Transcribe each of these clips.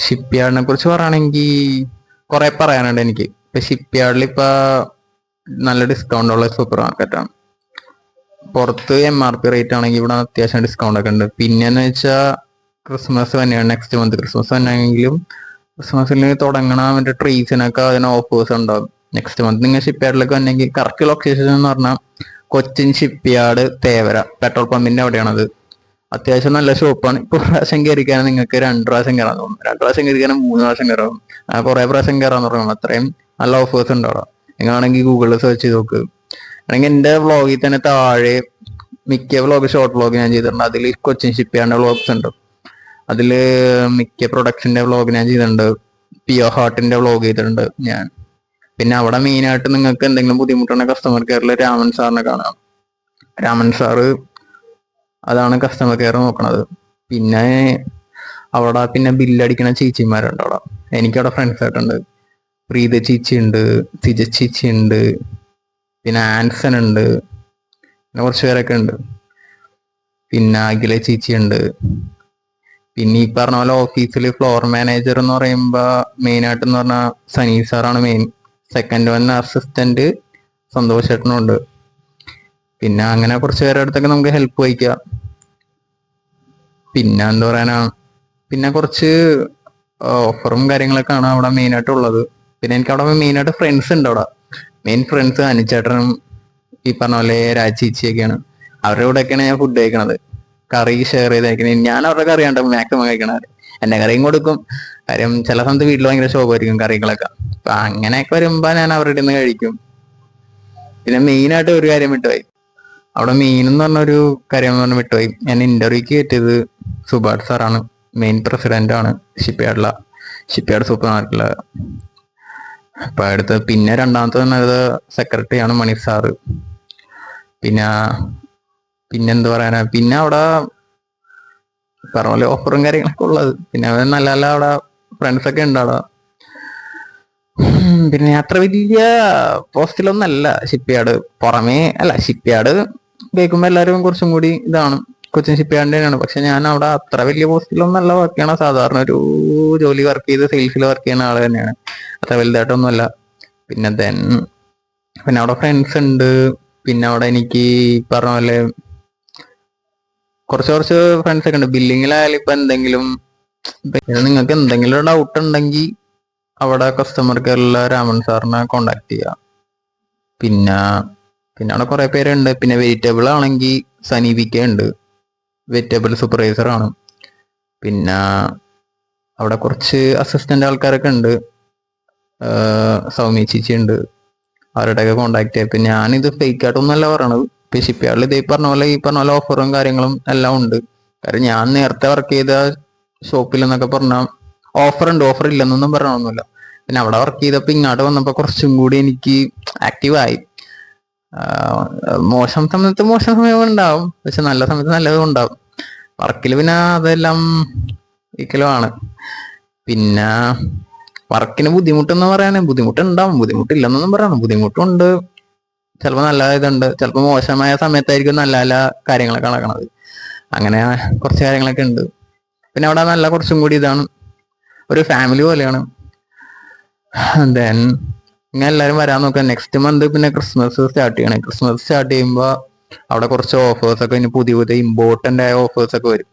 Ship യാർഡിനെ കുറിച്ച് പറയുകയാണെങ്കിൽ കുറെ പറയാനുണ്ട് എനിക്ക്. ഇപ്പൊ ഷിപ്പ് യാർഡിൽ ഇപ്പൊ നല്ല ഡിസ്കൗണ്ട് ഉള്ള സൂപ്പർ മാർക്കറ്റാണ്. പുറത്ത് MRP റേറ്റ് ആണെങ്കിൽ ഇവിടെ അത്യാവശ്യം ഡിസ്കൗണ്ട് ഒക്കെ ഉണ്ട്. പിന്നെന്ന് വെച്ചാൽ ക്രിസ്മസ് തന്നെയാണ്, നെക്സ്റ്റ് മന്ത് ക്രിസ്മസ് തന്നെയാണെങ്കിലും ക്രിസ്മസിൽ തുടങ്ങണ മറ്റേ ട്രീസിനൊക്കെ അതിന് ഓഫേഴ്സ് ഉണ്ടാവും. നെക്സ്റ്റ് മന്ത് നിങ്ങൾ ഷിപ്പ് യാർഡിലേക്ക് വന്നെങ്കിൽ കറക്റ്റ് ലൊക്കേഷൻ എന്ന് പറഞ്ഞാൽ കൊച്ചിൻ ഷിപ്പ് യാർഡ് തേവര പെട്രോൾ പമ്പിന്റെ അവിടെയാണത്. അത്യാവശ്യം നല്ല ഷോപ്പാണ്. ഇപ്പൊ പ്രാവശ്യം കയറിക്കാനും നിങ്ങൾക്ക് 2 പ്രാവശ്യം കയറാൻ തോന്നും, 2 പ്രാവശ്യം കയറിക്കാനും 3 പ്രാവശ്യം കയറാം, കുറെ പ്രാവശ്യം കയറാന്ന് പറയുമ്പോൾ അത്രയും നല്ല ഓഫേഴ്സ് ഉണ്ട് അവിടെ. നിങ്ങളാണെങ്കിൽ ഗൂഗിളിൽ സെർച്ച് ചെയ്ത് നോക്ക്. അല്ലെങ്കിൽ എന്റെ വ്ളോഗിൽ തന്നെ താഴെ മിക്ക വ്ളോഗ് ഷോർട്ട് വ്ളോഗ് ഞാൻ ചെയ്തിട്ടുണ്ട്. അതിൽ കൊച്ചിൻ ഷിപ്പ് യാർഡിന്റെ വ്ളോഗ്സ് ഉണ്ട്. അതില് മിക്ക പ്രൊഡക്ഷന്റെ വ്ളോഗ് ഞാൻ ചെയ്തിട്ടുണ്ട്. പിയോ ഹാർട്ടിന്റെ വ്ളോഗ് ചെയ്തിട്ടുണ്ട് ഞാൻ. പിന്നെ അവിടെ മെയിൻ ആയിട്ട് നിങ്ങൾക്ക് എന്തെങ്കിലും ബുദ്ധിമുട്ടുള്ള കസ്റ്റമർ കെയറിൽ രാമൻ സാറിനെ കാണാം. രാമൻ സാറ് അതാണ് കസ്റ്റമർ കെയർ നോക്കണത്. പിന്നെ അവിടെ പിന്നെ ബില്ലടിക്കണ ചേച്ചിമാരുണ്ട് അവിടെ. എനിക്കവിടെ ഫ്രണ്ട്സ് ആയിട്ടുണ്ട്. പ്രീത ചേച്ചി ഉണ്ട്, സിജ ചേച്ചി ഉണ്ട്, പിന്നെ ആൻസൺ ഉണ്ട്, പിന്നെ കുറച്ച് പേരൊക്കെ ഉണ്ട്. പിന്നെ അഖില ചേച്ചി ഉണ്ട്. പിന്നെ ഈ പറഞ്ഞ പോലെ ഓഫീസിൽ ഫ്ലോർ മാനേജർ എന്ന് പറയുമ്പോ മെയിൻ ആയിട്ട് എന്ന് പറഞ്ഞാൽ സനി സാറാണ് main. Second one assistant Santhosh ചേട്ടനും ഉണ്ട്. പിന്നെ അങ്ങനെ കുറച്ച് പേരുടെ അടുത്തൊക്കെ നമുക്ക് ഹെൽപ്പ് വഹിക്കാം. പിന്നെ എന്താ പറയാനാ, പിന്നെ കുറച്ച് ഓഫറും കാര്യങ്ങളൊക്കെയാണ് അവിടെ മെയിൻ ആയിട്ട് ഉള്ളത്. പിന്നെ എനിക്ക് അവിടെ മെയിൻ ആയിട്ട് ഫ്രണ്ട്സ് ഉണ്ട്. അവിടെ മെയിൻ ഫ്രണ്ട്സ് അനുചേട്ടനും ഈ പറഞ്ഞ പോലെ രാജീച്ചിയൊക്കെയാണ്. അവരുടെ കൂടെയൊക്കെയാണ് ഞാൻ ഫുഡ് കഴിക്കണത്. കറി ഷെയർ ചെയ്ത് കഴിക്കണേ. ഞാൻ അവരുടെ കറിയാണ്ട് മാക്സിമം കഴിക്കണത്. എന്റെ കറിയും കൊടുക്കും. കാര്യം ചില സമയത്ത് വീട്ടിൽ ഭയങ്കര ശോഭമായിരിക്കും കറികളൊക്കെ. അപ്പൊ അങ്ങനെയൊക്കെ വരുമ്പോ ഞാൻ അവരുടെ നിന്ന് കഴിക്കും. പിന്നെ മെയിൻ ആയിട്ട് ഒരു കാര്യം വിട്ടുപോയി. അവിടെ മെയിൻ എന്ന് പറഞ്ഞൊരു കാര്യം എന്ന് പറഞ്ഞ് വിട്ടുപോയി. ഞാൻ ഇന്റർവ്യൂക്ക് കയറ്റിയത് സുഭാഷ് സാറാണ്. മെയിൻ പ്രസിഡന്റ് ആണ് ഷിപ്പ് യാർഡ് സൂപ്പർ മാർക്കറ്റില്. അപ്പൊ അടുത്ത് പിന്നെ രണ്ടാമത്തെ തന്നെ സെക്രട്ടറി ആണ് മണി സാറ്. പിന്നെന്ത് പറയാനാ, പിന്നെ അവിടെ പറഞ്ഞ പോലെ ഓഫറും കാര്യങ്ങളൊക്കെ ഉള്ളത്. പിന്നെ നല്ല നല്ല അവിടെ ഫ്രണ്ട്സ് ഒക്കെ ഉണ്ട് അവിടെ. പിന്നെ അത്ര വലിയ പോസ്റ്റിലൊന്നല്ല ഷിപ്പ് യാർഡ്. പുറമേ അല്ല, ഷിപ്പ് യാർഡ് കേൾക്കുമ്പോ എല്ലാവരും കുറച്ചും കൂടി ഇതാണ് കൊച്ചിൻ ഷിപ്പ് യാർഡിന്റെ തന്നെയാണ്. പക്ഷെ ഞാൻ അവിടെ അത്ര വലിയ പോസ്റ്റിലൊന്നല്ല വർക്ക് ചെയ്യണ. സാധാരണ ഒരു ജോലി വർക്ക് ചെയ്ത് സെയിൽസിൽ വർക്ക് ചെയ്യുന്ന ആള് തന്നെയാണ്. അത്ര വലുതായിട്ടൊന്നുമല്ല. പിന്നെ അവിടെ ഫ്രണ്ട്സ് ഉണ്ട്. പിന്നെ അവിടെ എനിക്ക് പറഞ്ഞ പോലെ കുറച്ച് ഫ്രണ്ട്സ് ഒക്കെ ഉണ്ട്. ബില്ലിങ്ങിലായാലും ഇപ്പൊ എന്തെങ്കിലും നിങ്ങൾക്ക് എന്തെങ്കിലും ഡൗട്ട് ഉണ്ടെങ്കിൽ അവിടെ കസ്റ്റമർ കെയറിലെ രാമൻ സാറിനെ കോണ്ടാക്ട് ചെയ്യാം. പിന്നെ അവിടെ കുറെ പേരുണ്ട്. പിന്നെ വെജിറ്റബിൾ ആണെങ്കിൽ സനീപിക്ക ഉണ്ട്, വെജിറ്റബിൾ സൂപ്പർവൈസർ ആണ്. പിന്നെ അവിടെ കുറച്ച് അസിസ്റ്റന്റ് ആൾക്കാരൊക്കെ ഉണ്ട്. സൗമ്യ ചേച്ചി ഉണ്ട്. അവരുടെയൊക്കെ കോണ്ടാക്ട് ചെയ്യാം. പിന്നെ ഞാനിത് ഫേക്ക് ആയിട്ടൊന്നല്ല പറയണത്. ഇപ്പൊ ഷിപ്പ് യാർഡിൽ ഈ പറഞ്ഞ പോലെ ഓഫറും കാര്യങ്ങളും എല്ലാം ഉണ്ട്. കാരണം ഞാൻ നേരത്തെ വർക്ക് ചെയ്ത ഷോപ്പിൽ എന്നൊക്കെ പറഞ്ഞാൽ ഓഫർ ഉണ്ട്, ഓഫർ ഇല്ലെന്നൊന്നും പറയണമൊന്നുമില്ല. പിന്നെ അവിടെ വർക്ക് ചെയ്തപ്പോ ഇങ്ങോട്ട് വന്നപ്പോ കുറച്ചും കൂടി എനിക്ക് ആക്റ്റീവായി. മോശം സമയം ഉണ്ടാവും, പക്ഷെ നല്ല സമയത്ത് നല്ലതും ഉണ്ടാവും. വർക്കിൽ പിന്നെ അതെല്ലാം ഈക്വലുമാണ്. പിന്നെ വർക്കിന് ബുദ്ധിമുട്ടെന്ന് പറയാൻ ബുദ്ധിമുട്ടുണ്ടാവും, ബുദ്ധിമുട്ടില്ലെന്നൊന്നും പറയണം. ബുദ്ധിമുട്ടുണ്ട്, ചിലപ്പോൾ നല്ല ഇതുണ്ട്, ചിലപ്പോൾ മോശമായ സമയത്തായിരിക്കും നല്ല നല്ല കാര്യങ്ങളൊക്കെ നടക്കണത്. അങ്ങനെ കുറച്ച് കാര്യങ്ങളൊക്കെ ഉണ്ട്. പിന്നെ അവിടെ നല്ല കുറച്ചും കൂടി ഇതാണ്, ഒരു ഫാമിലി പോലെയാണ്. ദെൻ ഇങ്ങനെ എല്ലാവരും വരാൻ നോക്കാം. നെക്സ്റ്റ് മന്ത് പിന്നെ ക്രിസ്മസ് സ്റ്റാർട്ട് ചെയ്യണം. ക്രിസ്മസ് സ്റ്റാർട്ട് ചെയ്യുമ്പോൾ അവിടെ കുറച്ച് ഓഫേഴ്സൊക്കെ, ഇനി പുതിയ ഇമ്പോർട്ടൻ്റ് ആയ ഓഫേഴ്സൊക്കെ വരും.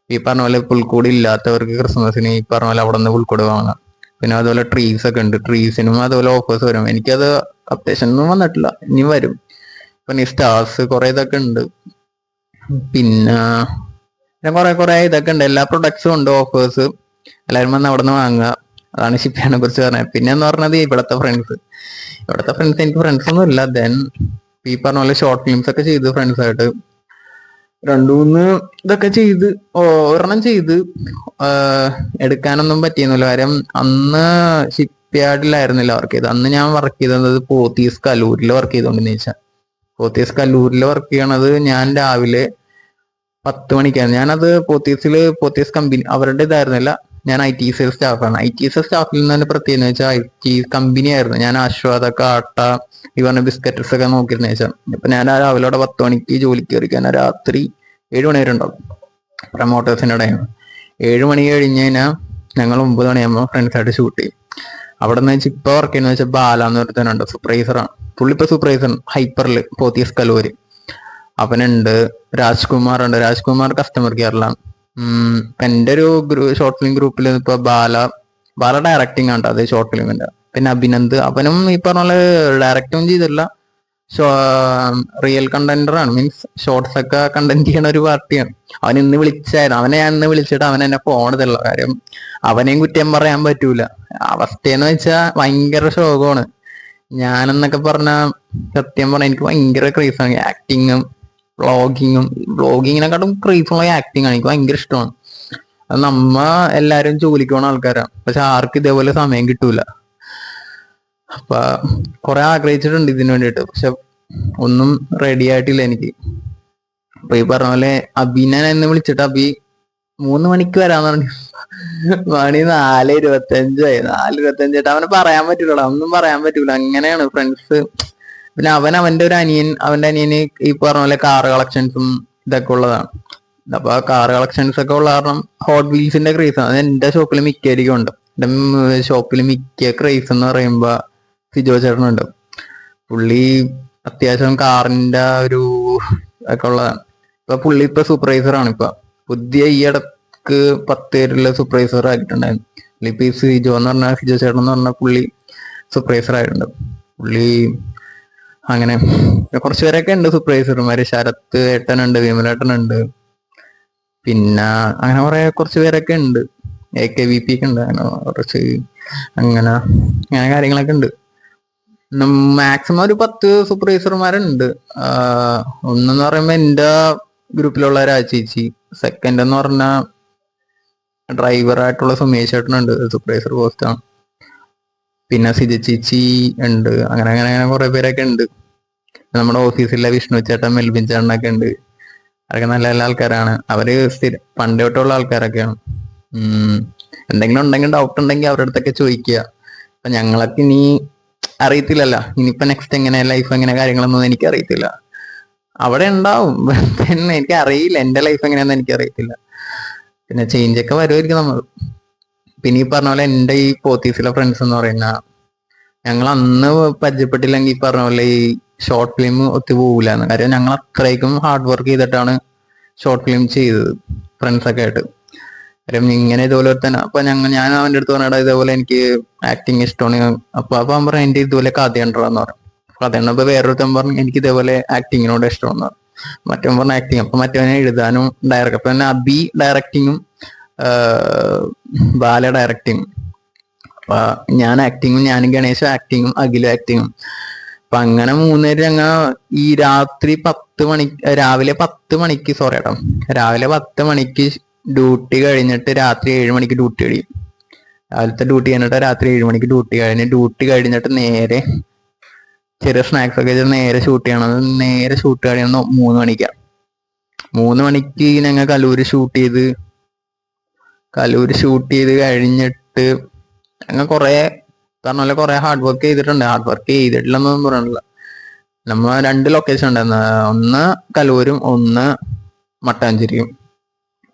ഈ പറഞ്ഞ പോലെ പുൽക്കൂട് ഇല്ലാത്തവർക്ക് ക്രിസ്മസിന് ഈ പറഞ്ഞ പോലെ അവിടെ നിന്ന് പുൽക്കൂട് വാങ്ങാം. പിന്നെ അതുപോലെ ട്രീസ് ഒക്കെ ഉണ്ട്, ട്രീസിനും അതുപോലെ ഓഫേഴ്സ് വരും. എനിക്കത് അപ്ഡേഷൻ ഒന്നും വന്നിട്ടില്ല, ഇനി വരും. പിന്നെ സ്റ്റാർസ് കുറെ ഇതൊക്കെ ഉണ്ട്. പിന്നെ കുറെ ഇതൊക്കെ ഉണ്ട്. എല്ലാ പ്രൊഡക്ട്സും ഉണ്ട് ഓഫേഴ്സ്. എല്ലാവരും വന്ന് അവിടെ നിന്ന് വാങ്ങുക. അതാണ് ഷിപ്പ് യാർഡിനെ കുറിച്ച് പറഞ്ഞത്. പിന്നെ എന്ന് പറഞ്ഞത് ഇവിടുത്തെ ഫ്രണ്ട്സ് എനിക്ക് ഫ്രണ്ട്സ് ഒന്നും ഇല്ല. ദെൻ ഈ പറഞ്ഞ പോലെ ഷോർട്ട് ഫിലിംസ് ഒക്കെ ചെയ്ത് ഫ്രണ്ട്സ് ആയിട്ട് 2-3 ഇതൊക്കെ ചെയ്ത് ഒരെണ്ണം ചെയ്ത് എടുക്കാനൊന്നും പറ്റിയെന്നില്ല. കാര്യം അന്ന് ഷിപ്പ് യാർഡിലായിരുന്നില്ല വർക്ക് ചെയ്തത്. അന്ന് ഞാൻ വർക്ക് ചെയ്തത് പോത്തീസ് കല്ലൂരിൽ വർക്ക് ചെയ്തോണ്ടെന്ന് വെച്ചാൽ, പോത്തീസ് കല്ലൂരിൽ വർക്ക് ചെയ്യണത് ഞാൻ രാവിലെ 10 മണിക്കാണ്. ഞാനത് പോത്തീസ് കമ്പനി അവരുടെ ഇതായിരുന്നില്ല, ഞാൻ IT സെയിൽ സ്റ്റാഫാണ്. IT സെയിൽ സ്റ്റാഫിൽ നിന്ന് തന്നെ പ്രത്യേകത വെച്ചാൽ IT കമ്പനി ആയിരുന്നു. ഞാൻ ആശ്വാദ കാട്ട ഈ പറഞ്ഞ ബിസ്ക്കറ്റ്സ് ഒക്കെ നോക്കിയിരുന്ന വെച്ചാൽ, ഇപ്പൊ ഞാൻ രാവിലെ 10 മണിക്ക് ജോലിക്ക് കയറിക്കാൻ രാത്രി 7 മണി വരെ ഉണ്ടാവും. പ്രൊമോട്ടേഴ്സിന്റെ ഇടയിൽ 7 മണി കഴിഞ്ഞ് കഴിഞ്ഞാൽ ഞങ്ങൾ 9 മണിയാകുമ്പോൾ ഫ്രണ്ട്സായിട്ട് ഷൂട്ട് ചെയ്യും. അവിടെ നിന്ന് വെച്ചാൽ ഇപ്പൊ വർക്ക് ചെയ്യുന്ന വെച്ചാൽ ബാലാന്ന് ഒരുത്തനുണ്ട്, സൂപ്പർവൈസറാണ് പുള്ളി. ഇപ്പൊ സൂപ്പർവൈസർ ഹൈപ്പറിൽ പോത്തീസ് കലൂര്. അവനുണ്ട്. രാജ്കുമാർ ഉണ്ട്, രാജ്കുമാർ കസ്റ്റമർ കെയറിലാണ്. ഇപ്പൊ എന്റെ ഒരു ഷോർട്ട് ഫിലിം ഗ്രൂപ്പിൽ ഇപ്പൊ ബാല ഡയറക്ടിങ് ആണ് അത് ഷോർട്ട് ഫിലിമിന്റെ. പിന്നെ അഭിനന്ദ്, അവനും ഈ പറഞ്ഞ പോലെ ഡയറക്റ്റും ചെയ്തില്ല, റിയൽ കണ്ടന്ററാണ്, മീൻസ് ഷോർട്സ് ഒക്കെ കണ്ടന്റ് ചെയ്യണ ഒരു പാർട്ടിയാണ്. അവൻ ഇന്ന് വിളിച്ചായിരുന്നു, അവനെ ഞാൻ ഇന്ന് വിളിച്ചിട്ട് അവൻ എന്നെ പോണതല്ല. കാര്യം അവനെയും കുറ്റം പറയാൻ പറ്റൂല. അവസ്ഥയെന്ന് വെച്ചാ ഭയങ്കര ശോകമാണ്. ഞാനെന്നൊക്കെ പറഞ്ഞ സത്യം പറഞ്ഞ എനിക്ക് ഭയങ്കര ക്രേസാണ് ആക്ടിങ്ങും വ്ളോഗിങ്ങിനെക്കാട്ടും ക്രേസുള്ള ആക്ടിങ് ആണ്. എനിക്ക് ഭയങ്കര ഇഷ്ടമാണ്. അത് എല്ലാരും ജോലിക്ക് പോണ ആൾക്കാരാണ്, പക്ഷെ ആർക്കും ഇതേപോലെ സമയം കിട്ടൂല. അപ്പൊ കുറെ ആഗ്രഹിച്ചിട്ടുണ്ട് ഇതിനു വേണ്ടിയിട്ട്, പക്ഷെ ഒന്നും റെഡി ആയിട്ടില്ല എനിക്ക്. അപ്പൊ ഈ പറഞ്ഞ പോലെ അബിനെ എന്ന് വിളിച്ചിട്ട് അബി 3 മണിക്ക് വരാന്ന് പറഞ്ഞു. മണി 4:25 4:25 അവനെ പറയാൻ പറ്റൂല, ഒന്നും പറയാൻ പറ്റൂല. അങ്ങനെയാണ് ഫ്രണ്ട്സ്. പിന്നെ അവന്റെ അവന്റെ അനിയന് ഈ പറഞ്ഞ പോലെ കാർ കളക്ഷൻസും ഇതൊക്കെ ഉള്ളതാണ്. അപ്പൊ ആ കാർ കളക്ഷൻസ് ഒക്കെ ഉള്ള കാരണം ഹോട്ട് വീൽസിന്റെ ക്രേസ് ആണ്. അത് എന്റെ ഷോപ്പിൽ മിക്കയിരിക്കും ഉണ്ട്. എന്റെ ഷോപ്പിൽ മിക്ക ക്രേസ് എന്ന് പറയുമ്പോ സിജോ ചേട്ടനുണ്ട്. പുള്ളി അത്യാവശ്യം കാറിന്റെ ഒരു ഒക്കെ ഉള്ളതാണ്. പുള്ളി ഇപ്പൊ സൂപ്പർവൈസറാണ്. പുതിയ ഈ ഇടക്ക് 10 പേരുള്ള സൂപ്പർവൈസർ ആയിട്ടുണ്ടായിരുന്നു. ഇപ്പൊ ഈ സിജോ ചേട്ടൻ എന്ന് പറഞ്ഞ പുള്ളി സൂപ്പർവൈസർ ആയിട്ടുണ്ട്. പുള്ളി അങ്ങനെ കുറച്ചു പേരൊക്കെ ഉണ്ട് സൂപ്പർവൈസർമാര്. ശരത്ത് ഏട്ടനുണ്ട്, വിമലേട്ടനുണ്ട്, പിന്നെ അങ്ങനെ കുറച്ച് പേരൊക്കെ ഉണ്ട്. AKVP ഒക്കെ ഉണ്ട്. അങ്ങനെ കുറച്ച് അങ്ങനെ കാര്യങ്ങളൊക്കെ ഉണ്ട്. മാക്സിമം ഒരു 10 സൂപ്പർവൈസർമാരുണ്ട്. ഒന്നെന്ന് പറയുമ്പോ എന്റെ ഗ്രൂപ്പിലുള്ള ചേച്ചി, സെക്കൻഡ് എന്ന് പറഞ്ഞ ഡ്രൈവറായിട്ടുള്ള സുമേഷ് ചേട്ടനുണ്ട്, സൂപ്പർവൈസർ പോസ്റ്റാണ്. പിന്നെ സിജ ചേച്ചി ഉണ്ട്. അങ്ങനെ കുറെ പേരൊക്കെ ഉണ്ട്. നമ്മുടെ ഓഫീസിലെ വിഷ്ണു ചേട്ടൻ, മെൽബിൻ ചേട്ടനൊക്കെ ഉണ്ട്. അതൊക്കെ നല്ല നല്ല ആൾക്കാരാണ്. അവര് പണ്ട് തൊട്ടുള്ള ആൾക്കാരൊക്കെയാണ്. എന്തെങ്കിലും ഉണ്ടെങ്കിൽ ഡൗട്ട് ഉണ്ടെങ്കിൽ അവരുടെ അടുത്തൊക്കെ ചോദിക്കുക. അപ്പൊ ഞങ്ങളൊക്കെ ഇനി അറിയത്തില്ലല്ലോ, ഇനിയിപ്പോ നെക്സ്റ്റ് എങ്ങനെ ലൈഫ് എങ്ങനെ കാര്യങ്ങളൊന്നും എനിക്ക് അറിയത്തില്ല. അവിടെ ഉണ്ടാവും, പിന്നെ എനിക്ക് അറിയില്ല എന്റെ ലൈഫ് എങ്ങനെയാന്ന് എനിക്ക് അറിയത്തില്ല. പിന്നെ ചേഞ്ച് ഒക്കെ വരുമായിരിക്കും നമ്മൾ. പിന്നെ ഈ പറഞ്ഞ പോലെ എന്റെ ഈ പോത്തീസിലെ ഫ്രണ്ട്സ് എന്ന് പറയുന്ന, ഞങ്ങൾ അന്ന് പരിചയപ്പെട്ടില്ലെങ്കിൽ ഈ പറഞ്ഞ പോലെ ഈ ഷോർട്ട് ഫിലിം ഒത്തു പോകില്ലാന്ന്. കാര്യം ഞങ്ങൾ അത്രയ്ക്കും ഹാർഡ് വർക്ക് ചെയ്തിട്ടാണ് ഷോർട്ട് ഫിലിം ചെയ്തത് ഫ്രണ്ട്സൊക്കെ ആയിട്ട്. കാര്യം ഇങ്ങനെ ഇതുപോലെ തന്നെ. അപ്പൊ ഞാൻ അവന്റെ അടുത്ത് പറഞ്ഞാ ഇതേപോലെ എനിക്ക് ആക്ടിങ് ഇഷ്ടമാണ്. അപ്പൊ അവൻ പറഞ്ഞു എന്റെ ഇതുപോലെ കഥ ഉണ്ടോന്ന് പറഞ്ഞു. കഥ ഉണ്ടപ്പോ വേറൊരുത്തൻ പറഞ്ഞു എനിക്ക് ഇതേപോലെ ആക്ടിങ്ങിനോട് ഇഷ്ടമെന്ന് പറഞ്ഞു. മറ്റവൻ പറഞ്ഞു ആക്ടിങ്. അപ്പൊ മറ്റവനെ എഴുതാനും ഡയറക്റ്റ്. അപ്പൊ തന്നെ അബി ഡയറക്ടിങ്ങും ബാല ഡയറക്ടിങ്ങും, അപ്പൊ ഞാൻ ആക്ടിങ്ങും, ഞാനും ഗണേശും ആക്ടിങ്ങും, അഖിലും ആക്ടിങ്ങും. അപ്പൊ അങ്ങനെ 3 പേര് ഞങ്ങൾ ഈ രാവിലെ 10 മണിക്ക് രാവിലെ 10 മണിക്ക് ഡ്യൂട്ടി കഴിഞ്ഞിട്ട് രാത്രി 7 മണിക്ക് ഡ്യൂട്ടി കഴിയും. രാവിലത്തെ ഡ്യൂട്ടി കഴിഞ്ഞിട്ട് രാത്രി 7 മണിക്ക് ഡ്യൂട്ടി കഴിഞ്ഞിട്ട് നേരെ ചെറിയ സ്നാക്സ് ഒക്കെ നേരെ ഷൂട്ട് ചെയ്യണം. നേരെ ഷൂട്ട് കഴിയുന്നത് 3 മണിക്കാണ്. 3 മണിക്ക് ഞങ്ങൾ കലൂര് ഷൂട്ട് ചെയ്ത് കഴിഞ്ഞിട്ട് ഞങ്ങൾ പറഞ്ഞ പോലെ കുറെ ഹാർഡ് വർക്ക് ചെയ്തിട്ടുണ്ട്. ഹാർഡ് വർക്ക് ചെയ്തിട്ടില്ലെന്നൊന്നും പറയണില്ല. നമ്മ 2 ലൊക്കേഷൻ ഉണ്ടായിരുന്നു, ഒന്ന് കലൂരും ഒന്ന് മട്ടാഞ്ചേരിയും.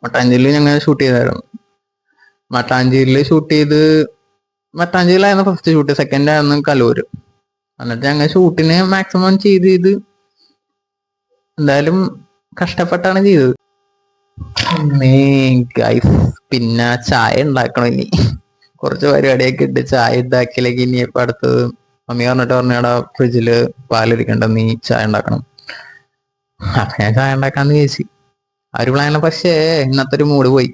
മട്ടാഞ്ചേരിയിൽ ഞങ്ങൾ ഷൂട്ട് ചെയ്തായിരുന്നു. മട്ടാഞ്ചേരിയിലായിരുന്നു ഫസ്റ്റ് ഷൂട്ട്, സെക്കൻഡ് ആയിരുന്നു കലൂര്. എന്നിട്ട് ഞങ്ങൾ ഷൂട്ടിന് മാക്സിമം ചെയ്ത് എന്തായാലും കഷ്ടപ്പെട്ടാണ് ചെയ്തത്. പിന്നെ ചായ ഉണ്ടാക്കണം ഇനി. കുറച്ച് പരിപാടിയൊക്കെ ഇട്ട് ചായ ഉണ്ടാക്കിയില്ലെങ്കിൽ ഇനി ഇപ്പൊ അടുത്തത് മമ്മി പറഞ്ഞിടാ ഫ്രിഡ്ജില് പാലിരിക്കണ്ട, നീ ചായ ഉണ്ടാക്കണം. അപ്പൊ ഞാൻ ചായ ഉണ്ടാക്കാന്ന് ചോദിച്ചു. ആ ഒരു പ്ലാനില്, പക്ഷേ ഇന്നത്തെ ഒരു മൂഡ് പോയി.